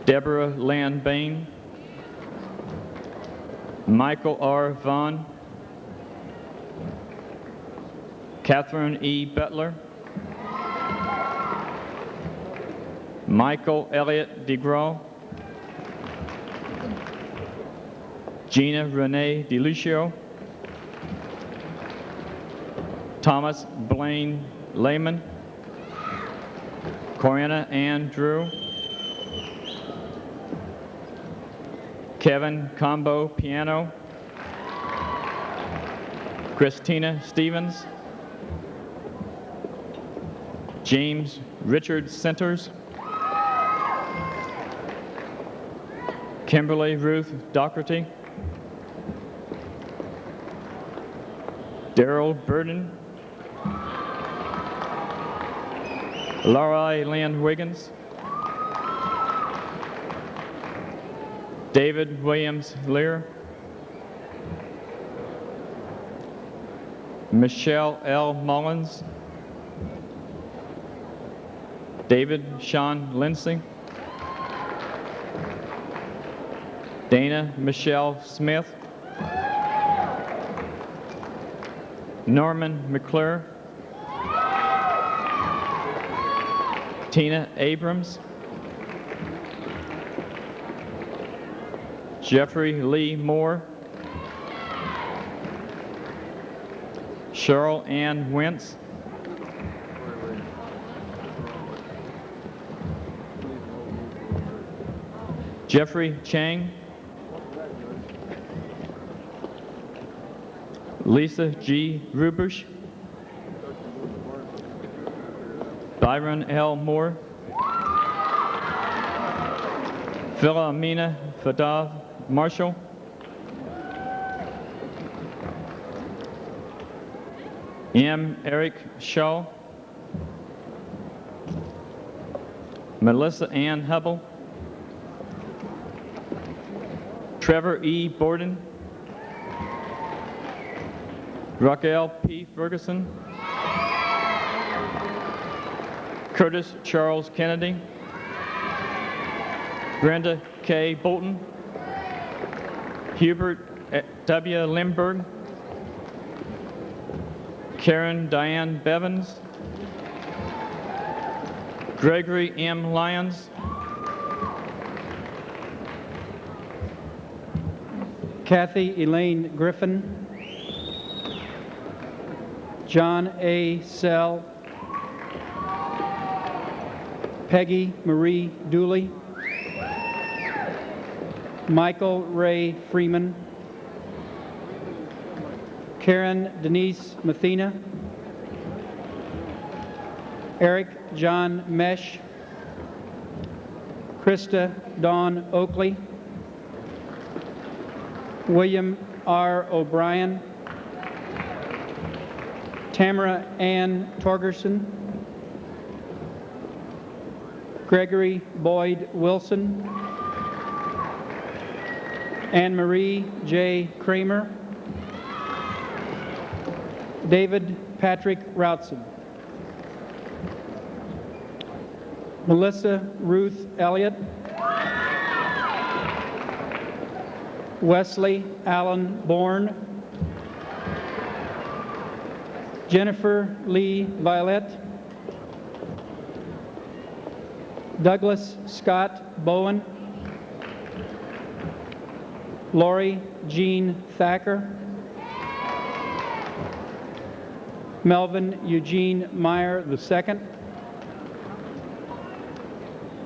Deborah Lan Bain. Michael R. Vaughn. Catherine E. Butler. Michael Elliott DeGraw. Gina Renee DeLucio. Thomas Blaine Lehman. Coriana Ann Drew. Kevin Combo Piano. Christina Stevens. James Richard Centers. Kimberly Ruth Doherty. Daryl Burden. Laura Lynn Wiggins. David Williams Lear. Michelle L. Mullins. David Sean Lindsay. Dana Michelle Smith. Norman McClure. Tina Abrams. Jeffrey Lee Moore. Cheryl Ann Wentz. Jeffrey Chang, Lisa G. Rubush, Byron L. Moore, Philomena Fadav Marshall, M. Eric Shaw, Melissa Ann Hubble, Trevor E. Borden, Raquel P. Ferguson, Curtis Charles Kennedy, Brenda K. Bolton, Hubert W. Limberg, Karen Diane Bevins, Gregory M. Lyons, Kathy Elaine Griffin, John A. Sell, Peggy Marie Dooley, Michael Ray Freeman, Karen Denise Mathena, Eric John Mesh, Krista Dawn Oakley, William R. O'Brien, Tamara Ann Torgerson, Gregory Boyd Wilson, Anne Marie J. Kramer, David Patrick Routson, Melissa Ruth Elliott, Wesley Allen Bourne, Jennifer Lee Violet, Douglas Scott Bowen, Lori Jean Thacker, Melvin Eugene Meyer II,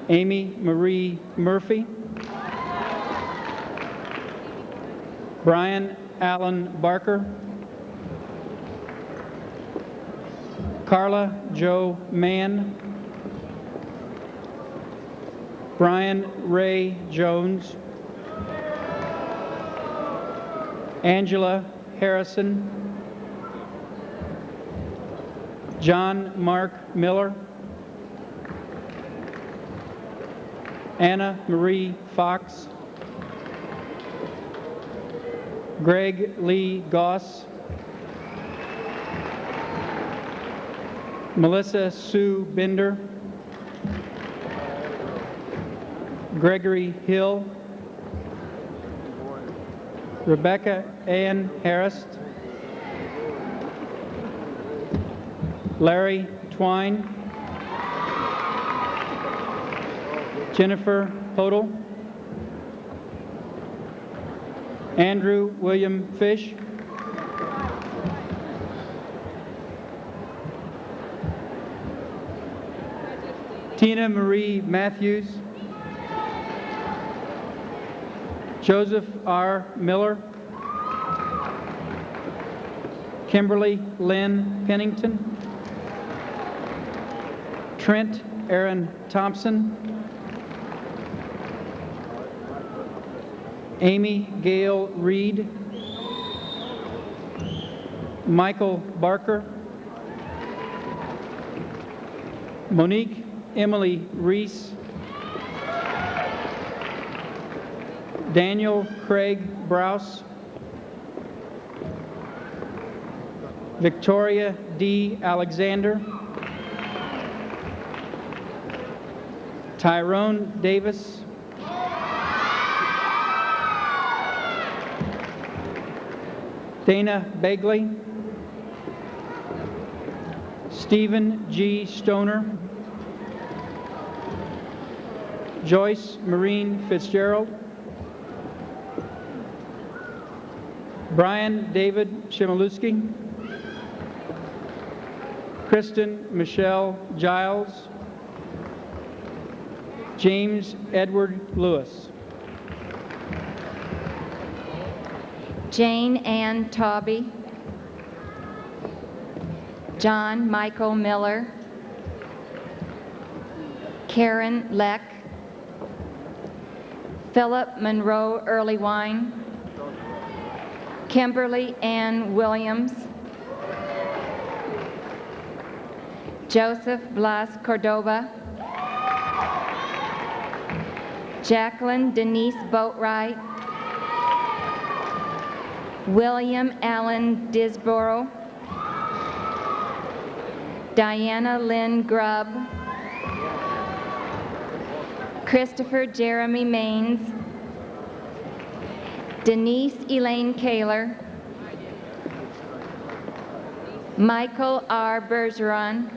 Amy Marie Murphy, Brian Allen Barker, Carla Jo Mann, Brian Ray Jones, Angela Harrison, John Mark Miller, Anna Marie Fox, Greg Lee Goss, Melissa Sue Binder, Gregory Hill, Rebecca Ann Harris, Larry Twine, Jennifer Hodel, Andrew William Fish, Tina Marie Matthews, Joseph R. Miller, Kimberly Lynn Pennington, Trent Aaron Thompson, Amy Gail Reed, Michael Barker, Monique Emily Reese, Daniel Craig Browse, Victoria D. Alexander, Tyrone Davis, Dana Begley, Stephen G. Stoner, Joyce Marine Fitzgerald, Brian David Shimaluski, Kristen Michelle Giles, James Edward Lewis. Jane Ann Tauby, John Michael Miller, Karen Leck, Philip Monroe Earlywine, Kimberly Ann Williams, Joseph Blas Cordova, Jacqueline Denise Boatwright, William Allen Disborough, Diana Lynn Grubb, Christopher Jeremy Maines, Denise Elaine Kaler, Michael R. Bergeron,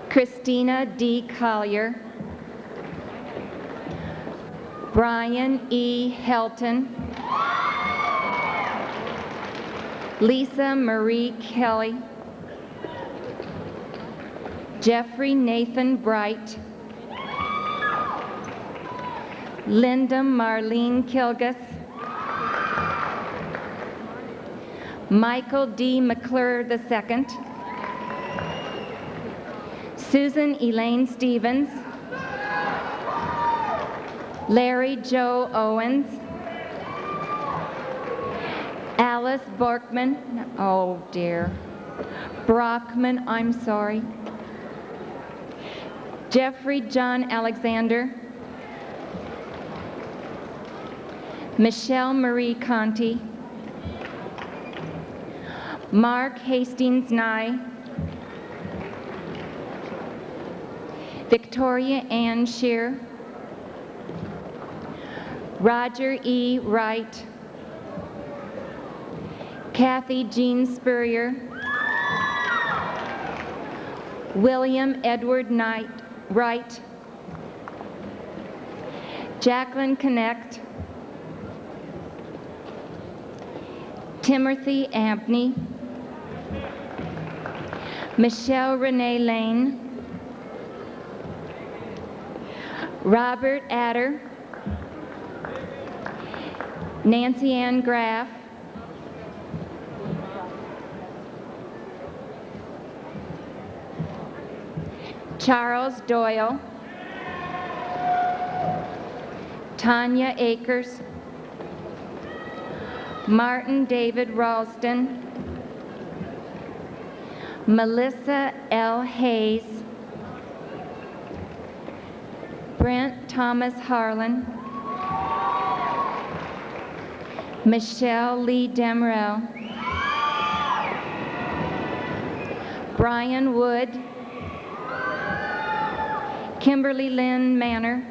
Christina D. Collier, Brian E. Helton, Lisa Marie Kelly, Jeffrey Nathan Bright, Linda Marlene Kilgus, Michael D. McClure II, Susan Elaine Stevens, Larry Joe Owens, Alice Borkman, oh dear, Brockman, I'm sorry, Jeffrey John Alexander, Michelle Marie Conti, Mark Hastings Nye, Victoria Ann Shear, Roger E. Wright, Kathy Jean Spurrier, William Edward Knight Wright, Jacqueline Connect, Timothy Abney, Michelle Renee Lane, Robert Adder, Nancy Ann Graff, Charles Doyle, Tanya Akers, Martin David Ralston, Melissa L. Hayes, Brent Thomas Harlan, Michelle Lee Demerell, Brian Wood, Kimberly Lynn Manor,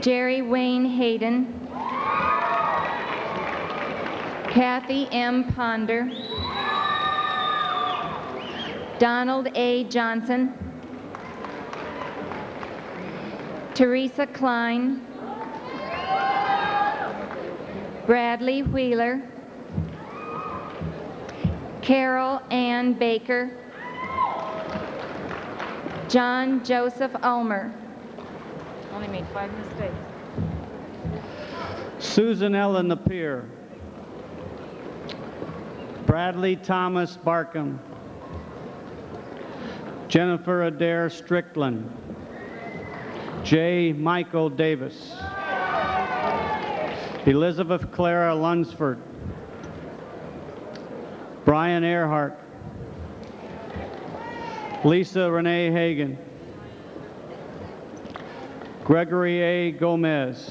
Jerry Wayne Hayden, Kathy M. Ponder, Donald A. Johnson, Teresa Klein, Bradley Wheeler, Carol Ann Baker, John Joseph Ulmer. Only made 5 mistakes. Susan Ellen Napier, Bradley Thomas Barkham, Jennifer Adair Strickland, J. Michael Davis, Elizabeth Clara Lunsford, Brian Earhart, Lisa Renee Hagan, Gregory A. Gomez,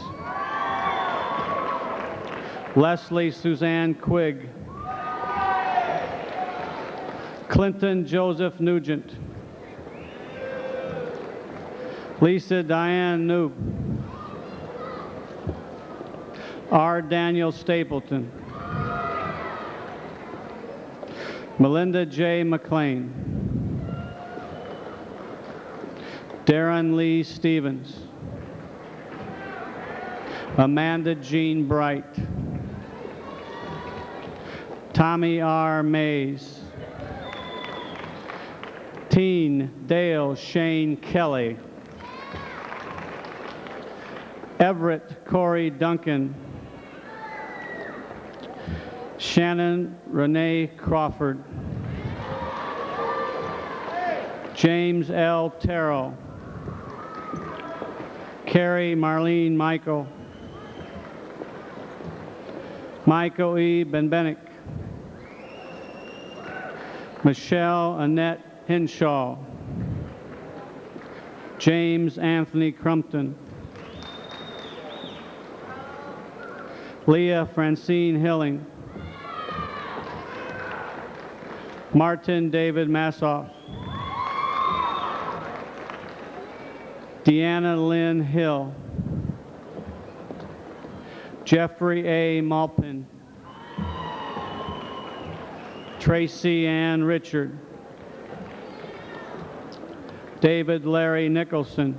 Leslie Suzanne Quigg, Clinton Joseph Nugent, Lisa Diane Noob, R. Daniel Stapleton, Melinda J. McLean, Darren Lee Stevens, Amanda Jean Bright, Tommy R. Mays, Teen Dale Shane Kelly, Everett Corey Duncan, Shannon Renee Crawford, James L. Terrell, Carrie Marlene Michael, Michael E. Benbenick, Michelle Annette Hinshaw, James Anthony Crumpton, Leah Francine Hilling, Martin David Massoff, Deanna Lynn Hill, Jeffrey A. Malpin, Tracy Ann Richard, David Larry Nicholson,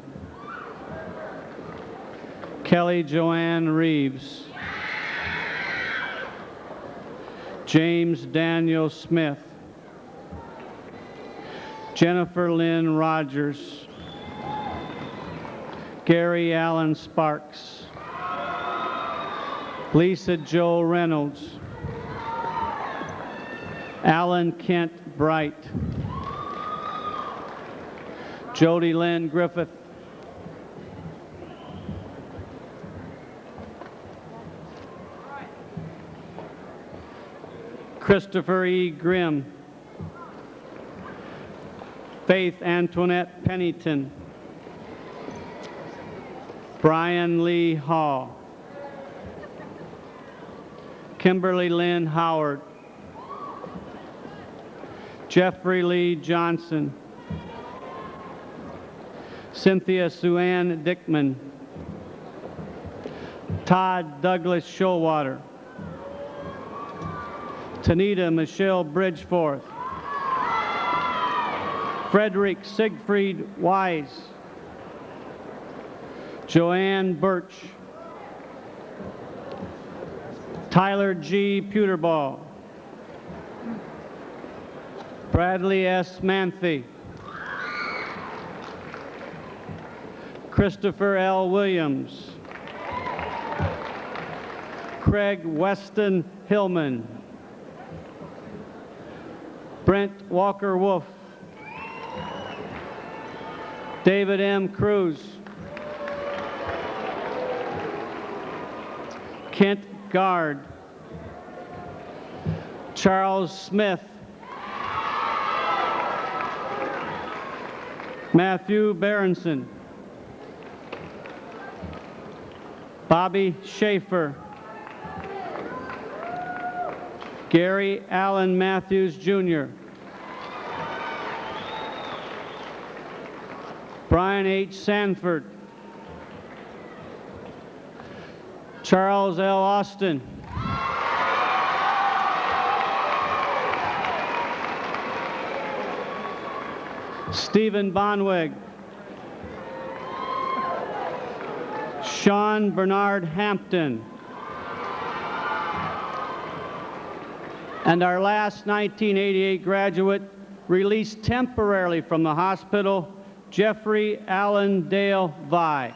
Kelly Joanne Reeves, James Daniel Smith, Jennifer Lynn Rogers, Gary Allen Sparks, Lisa Joe Reynolds, Alan Kent Bright, Jody Lynn Griffith, Christopher E. Grimm, Faith Antoinette Pennington, Brian Lee Hall, Kimberly Lynn Howard, Jeffrey Lee Johnson, Cynthia Sue-Ann Dickman, Todd Douglas Showwater, Tanita Michelle Bridgeforth, Frederick Siegfried Wise, Joanne Birch, Tyler G. Pewterball, Bradley S. Manthe, Christopher L. Williams, Craig Weston Hillman, Brent Walker Wolf, David M. Cruz, Kent Guard, Charles Smith, Matthew Berenson, Bobby Schaefer, Gary Allen Matthews Jr., Brian H. Sanford, Charles L. Austin, Stephen Bonweg, Sean Bernard Hampton, and our last 1988 graduate released temporarily from the hospital, Jeffrey Allen Dale Vi.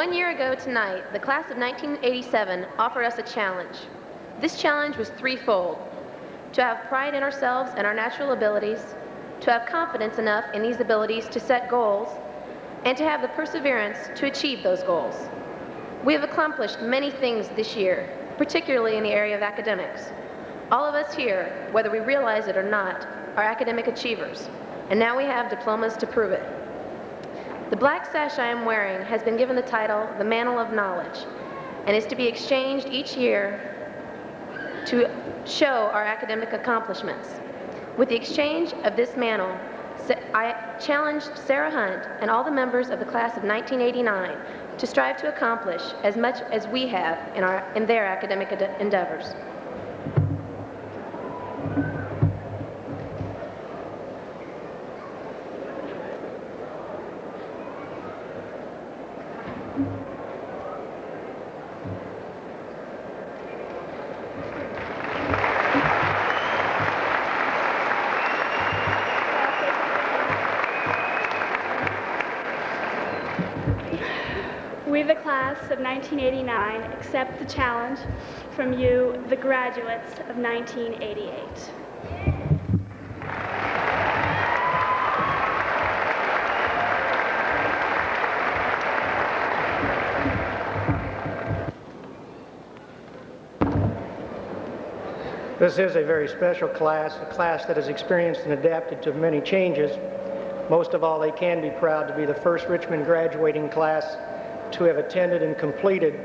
1 year ago tonight, the class of 1987 offered us a challenge. This challenge was threefold: to have pride in ourselves and our natural abilities, to have confidence enough in these abilities to set goals, and to have the perseverance to achieve those goals. We have accomplished many things this year, particularly in the area of academics. All of us here, whether we realize it or not, are academic achievers, and now we have diplomas to prove it. The black sash I am wearing has been given the title, the Mantle of Knowledge, and is to be exchanged each year to show our academic accomplishments. With the exchange of this mantle, I challenged Sarah Hunt and all the members of the class of 1989 to strive to accomplish as much as we have in their academic endeavors. We, the class of 1989, accept the challenge from you, the graduates of 1988. This is a very special class, a class that has experienced and adapted to many changes. Most of all, they can be proud to be the first Richmond graduating class to have attended and completed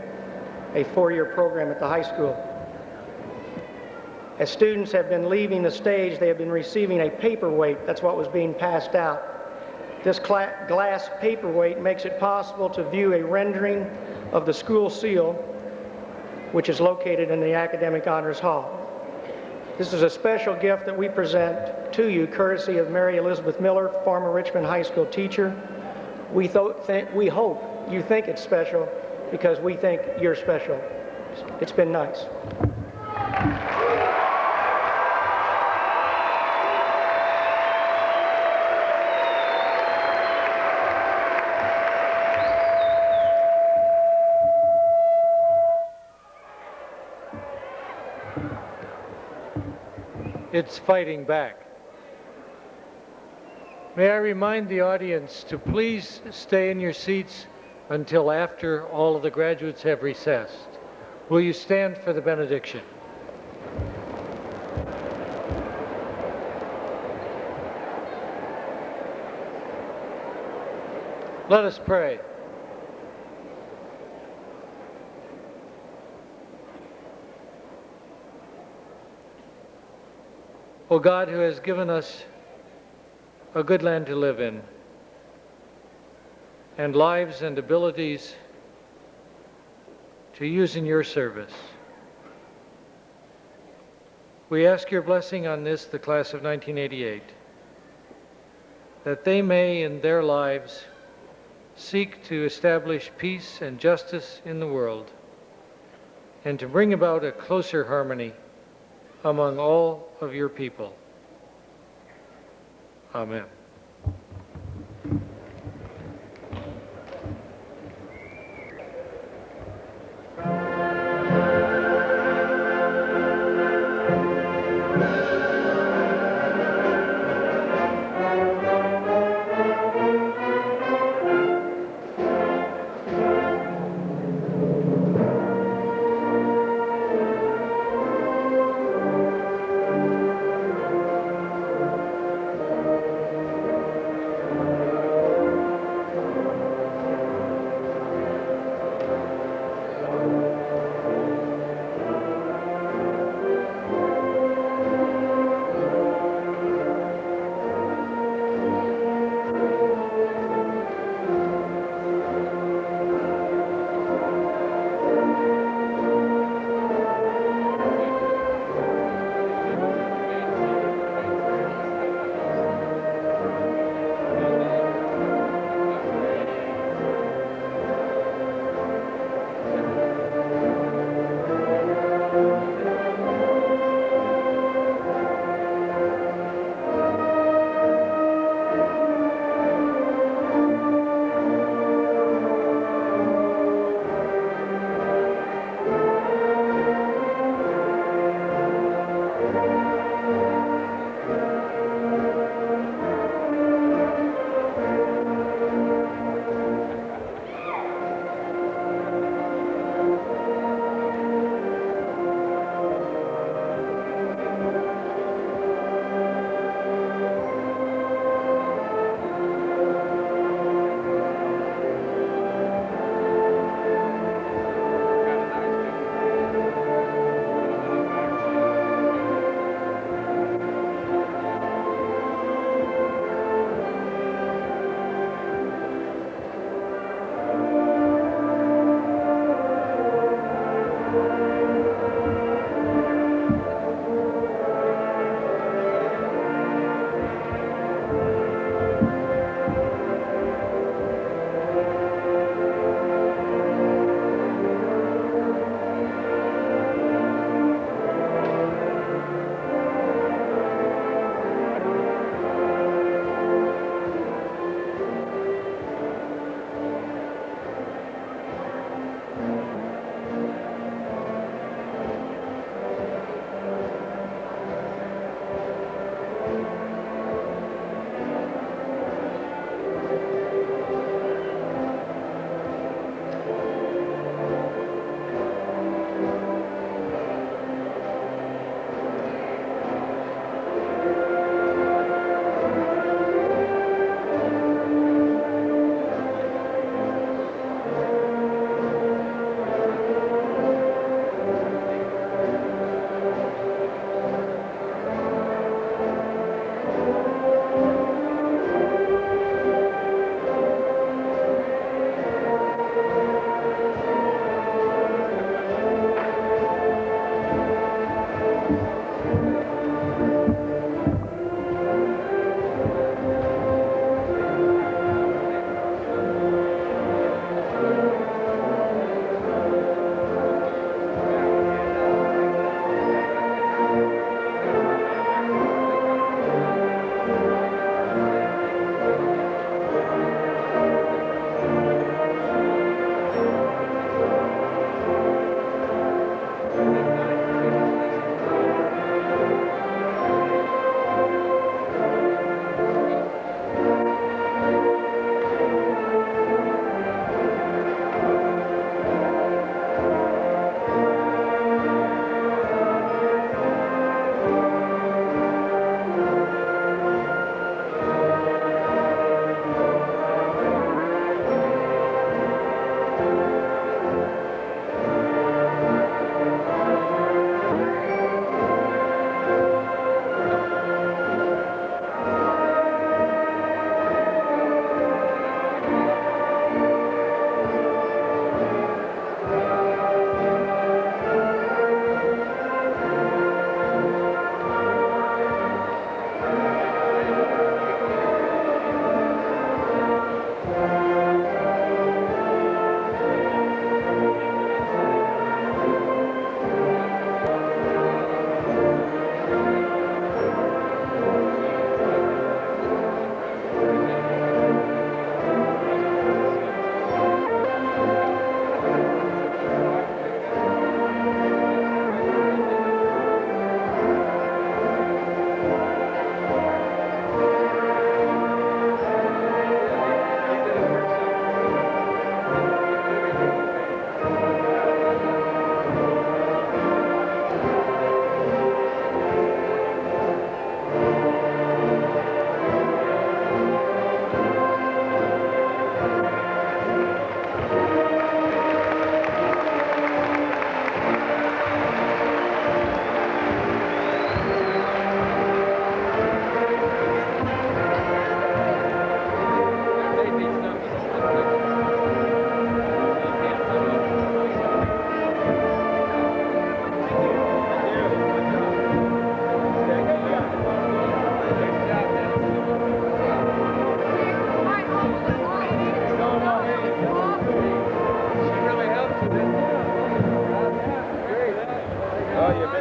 a four-year program at the high school. As students have been leaving the stage, they have been receiving a paperweight. That's what was being passed out. This glass paperweight makes it possible to view a rendering of the school seal, which is located in the Academic Honors Hall. This is a special gift that we present to you, courtesy of Mary Elizabeth Miller, former Richmond High School teacher. We hope you think it's special because we think you're special. It's been nice. It's fighting back. May I remind the audience to please stay in your seats until after all of the graduates have recessed. Will you stand for the benediction? Let us pray. O God, who has given us a good land to live in, and lives and abilities to use in your service, we ask your blessing on this, the class of 1988, that they may in their lives seek to establish peace and justice in the world, and to bring about a closer harmony among all of your people. Amen. Oh, you